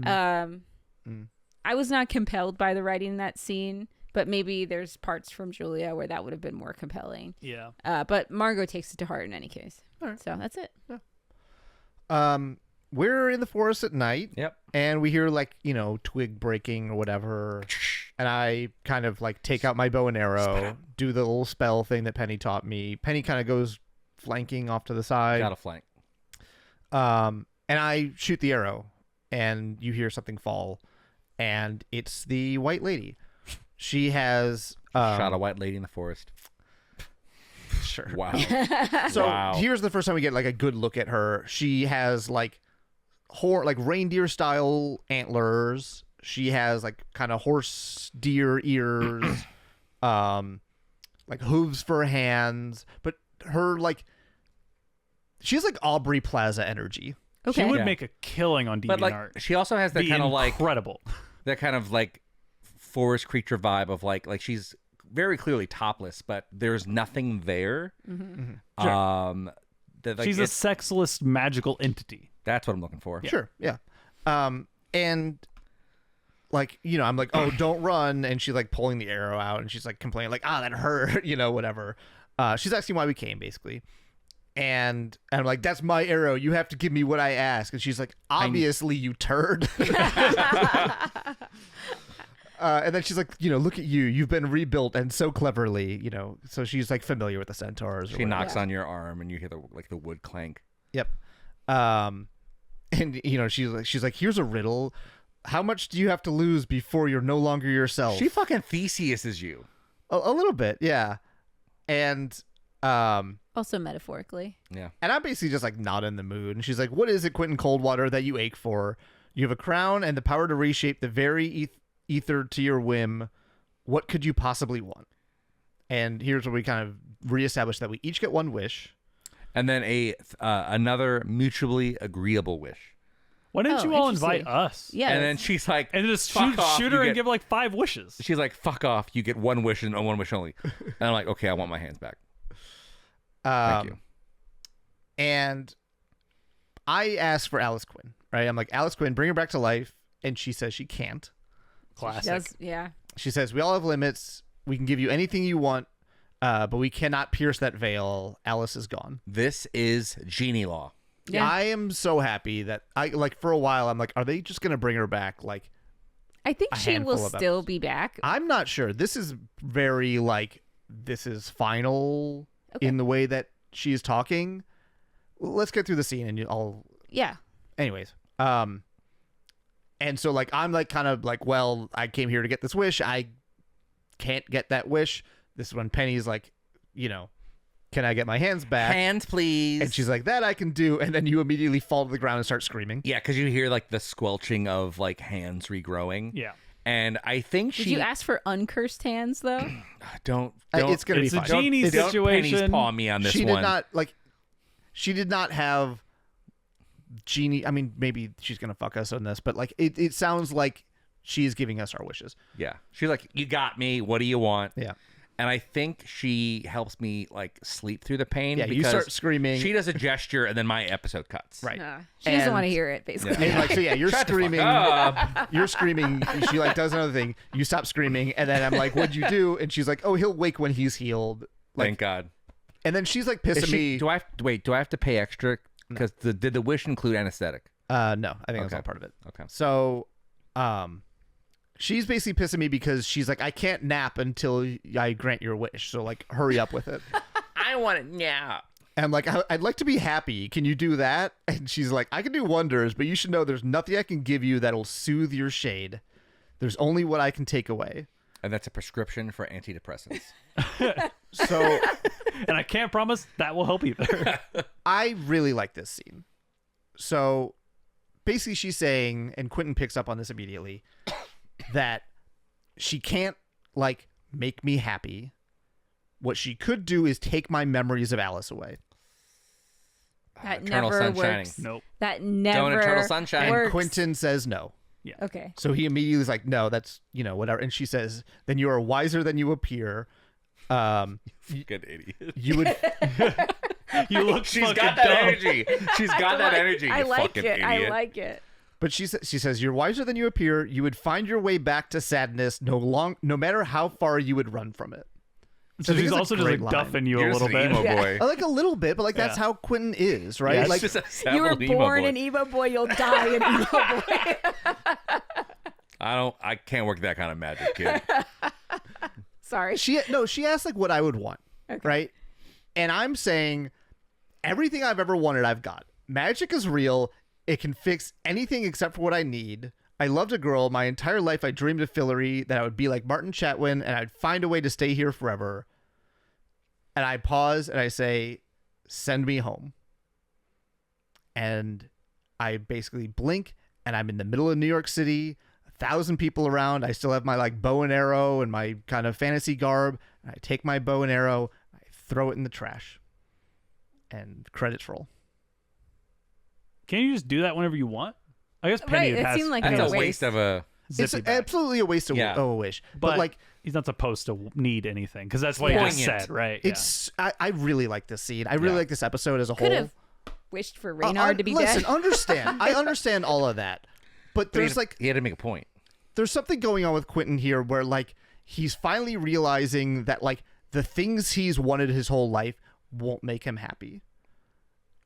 I was not compelled by the writing in that scene, but maybe there's parts from Julia where that would have been more compelling. Yeah. But Margot takes it to heart in any case. Right. So that's it. Yeah. We're in the forest at night. Yep. And we hear like, twig breaking or whatever. And I kind of like take out my bow and arrow, do the little spell thing that Penny taught me. Penny kind of goes flanking off to the side. Got a flank. And I shoot the arrow and you hear something fall. And it's the white lady. She has shot a white lady in the forest. Sure. Wow. So here's the first time we get like a good look at her. She has like reindeer style antlers. She has like kind of horse deer ears, like hooves for hands. But her she has like Aubrey Plaza energy. Okay. She would make a killing on DeviantArt. But she also has that kind of incredible. That kind of like forest creature vibe of like she's very clearly topless, but there's nothing there. Mm-hmm. Sure. That, she's a sexless magical entity. That's what I'm looking for. Yeah. Sure, yeah. And like, I'm like, oh, don't run, and she's like pulling the arrow out, and she's like complaining, like, that hurt, whatever. She's asking why we came, basically. And I'm like, that's my arrow. You have to give me what I ask. And she's like, obviously, you turd. And then she's like, look at you. You've been rebuilt and so cleverly, So she's like familiar with the centaurs. She knocks on your arm and you hear the wood clank. Yep. And she's like, here's a riddle. How much do you have to lose before you're no longer yourself? She fucking Theseus you. A little bit, yeah. And also metaphorically. Yeah. And I'm basically just like not in the mood. And she's like, what is it, Quentin Coldwater, that you ache for? You have a crown and the power to reshape the very ether to your whim. What could you possibly want? And here's where we kind of reestablish that we each get one wish. And then another mutually agreeable wish. Why didn't you all invite us? Yeah. And then she's like, and just shoot her and give like 5 wishes. She's like, fuck off. You get one wish and one wish only. And I'm like, okay, I want my hands back. Thank you. And I asked for Alice Quinn, right? I'm like, Alice Quinn, bring her back to life. And she says she can't. Classic. She does, yeah. She says, we all have limits. We can give you anything you want, but we cannot pierce that veil. Alice is gone. This is genie law. Yeah. I am so happy that for a while, I'm like, are they just going to bring her back? I think she will still be back. I'm not sure. This is very this is final in the way that she is talking. Let's get through the scene and I'll. Yeah. Anyways. And so I'm kind of well, I came here to get this wish. I can't get that wish. This is when Penny's like, can I get my hands back? Hands, please. And she's like, that I can do. And then you immediately fall to the ground and start screaming. Yeah, because you hear the squelching of hands regrowing. Yeah. And I think Did you ask for uncursed hands though? Don't. It's gonna be it's a fine. genie Don't situation. Penny's paw me on this she one. did not she did not have genie. I mean, maybe she's gonna fuck us on this, but it sounds like she's giving us our wishes. Yeah. She's like, you got me. What do you want? Yeah. And I think she helps me sleep through the pain. Yeah, because you start screaming. She does a gesture, and then my episode cuts. Right. She doesn't want to hear it, basically. And so you're Shut the screaming. fuck You're screaming. She does another thing. You stop screaming, and then I'm like, "What'd you do?" And she's like, "Oh, he'll wake when he's healed." Thank God. And then she's pissing me. Do I have to pay extra? Because did the wish include anesthetic? No, I think that's all part of it. Okay. So, she's basically pissing me because she's like, I can't nap until I grant your wish. So hurry up with it. I want it now. And I'm like, I'd like to be happy. Can you do that? And she's like, I can do wonders, but you should know there's nothing I can give you that'll soothe your shade. There's only what I can take away. And that's a prescription for antidepressants. So, and I can't promise that will help either. I really like this scene. So basically she's saying, and Quentin picks up on this immediately, that she can't make me happy. What she could do is take my memories of Alice away. That Eternal never sunshine. works. Nope. That never Don't eternal sunshine. works. And Quentin says no. Yeah. Okay. So he immediately is like, no, that's, whatever. And she says, then you are wiser than you appear. Good idiot. You would. You look. She's fucking got that dumb. energy. She's got that energy. I you like fucking it. Idiot. I like it. But she says, you're wiser than you appear. You would find your way back to sadness no matter how far you would run from it. So I think she's it's a also just great like line. duffing you You're a just little an bit. emo boy. Like a little bit, but like that's Yeah. how Quentin is, right? Yeah, like Just a You were sampled emo born boy. an emo boy, you'll die an emo boy. I can't work that kind of magic, kid. Sorry. she asked like what I would want, right? And I'm saying everything I've ever wanted, I've got. Magic is real. It can fix anything except for what I need. I loved a girl. My entire life I dreamed of Fillory, that I would be like Martin Chatwin and I'd find a way to stay here forever. And I pause and I say, send me home. And I basically blink and I'm in the middle of New York City, 1,000 people around. I still have my like bow and arrow and my kind of fantasy garb. And I take my bow and arrow, I throw it in the trash, and credits roll. Can you just do that whenever you want? I guess Penny Right, it has. seemed like That's a a waste of a. It's zippy bag. absolutely a waste of a wish. But like, he's not supposed to need anything because that's what he just Poignant. said, right? I really like this scene. I really like this episode as a Could whole. have wished for Reynard to be listen, dead. understand. I understand all of that. But there's like he had to make a point. there's something going on with Quentin here where like he's finally realizing that like the things he's wanted his whole life won't make him happy.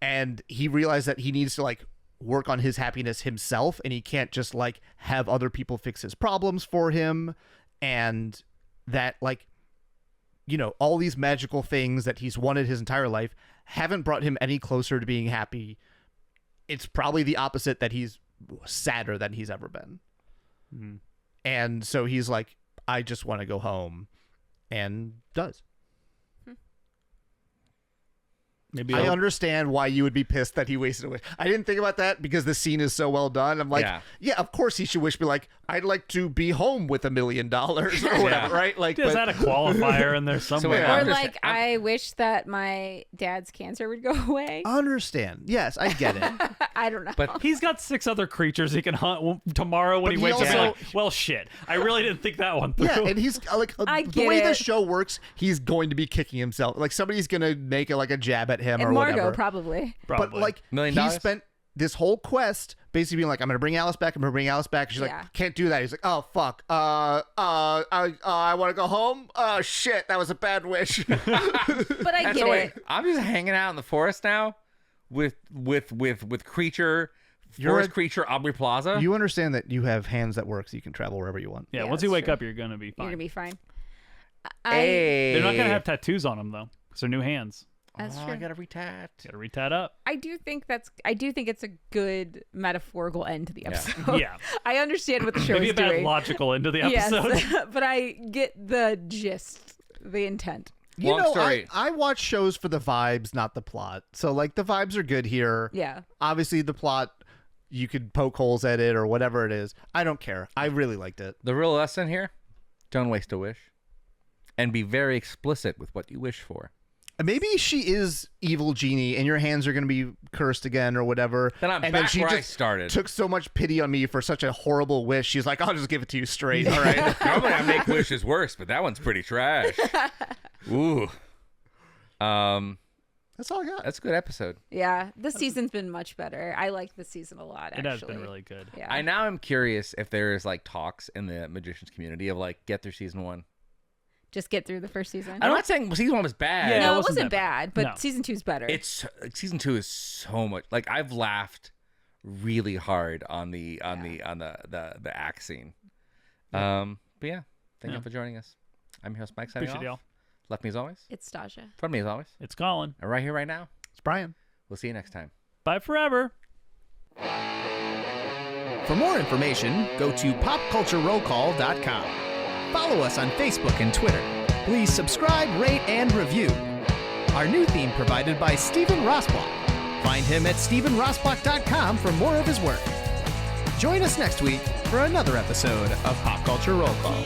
And he realized that he needs to like work on his happiness himself, and he can't just like have other people fix his problems for him. And that like, you know, all these magical things that he's wanted his entire life haven't brought him any closer to being happy. It's probably the opposite, that he's sadder than he's ever been. Mm-hmm. And so he's like, I just want to go home, and does. Maybe I understand why you would be pissed that he wasted a wish. I didn't think about that because the scene is so well done. I'm like, yeah of course he should wish me like, I'd like to be home with $1 million or whatever, right? Like, Is that a qualifier in there somewhere? wait, Or like, I wish that my dad's cancer would go away. understand? Yes, I get it. I don't know. But He's got 6 other creatures he can hunt tomorrow when But he he wakes up. also- Like, well, shit. I really didn't think that one through. Yeah, and he's like, I the get way the it. show works, he's going to be kicking himself. Like somebody's gonna make like a jab at him and or Margot, whatever. probably. Probably. But like, $1 million? he spent this whole quest basically being like, I'm gonna bring Alice back. I'm gonna bring Alice back. She's Yeah. like, can't do that. He's like, oh fuck. I want to go home. Oh shit, that was a bad wish. But I and get so wait, it. I'm just hanging out in the forest now with creature. Forest creature Aubrey Plaza. You understand that you have hands that work, so you can travel wherever you want. yeah, Yeah, once you that's wake true. up, you're going to be You're fine. going to be fine. Hey. They're not going to have tattoos on them, though, because they're new hands. That's I true. gotta retat. Got to retat up. I do think it's a good metaphorical end to the episode. Yeah. I understand what the show Maybe is a bad doing. logical end to the episode. Yes, but I get the gist, the intent. You Long know, story. I watch shows for the vibes, not the plot. So like the vibes are good here. Yeah. Obviously the plot, you could poke holes at it or whatever it is. I don't care. I really liked it. The real lesson here: don't waste a wish, and be very explicit with what you wish for. Maybe she is evil genie and your hands are going to be cursed again or whatever. Then I'm and back then she where I just started. took so much pity on me for such a horrible wish. She's like, I'll just give it to you straight. All right. Normally I make wishes worse, but that one's pretty trash. Ooh. That's all I got. That's a good episode. Yeah. This season's been much better. I like this season a lot, It actually. has been really good. Yeah. I now am curious if there is like talks in the magicians community of like get through season 1. Just get through the first season. I'm not saying season 1 was bad. Yeah, no, it it wasn't wasn't that bad, but No. season 2's better. It's season 2 is so much like I've laughed really hard on the act scene. But yeah, thank you for joining us. I'm your host Mike signing Appreciate off. y'all. Left me as always. It's Stasia. From me as always. It's Colin. And right here, right now. It's Brian. We'll see you next time. Bye forever. For more information, go to popculturerollcall.com. Follow us on Facebook and Twitter. Please subscribe, rate, and review. Our new theme provided by Stephen Rossbach. Find him at stephenrossbach.com for more of his work. Join us next week for another episode of Pop Culture Roll Call.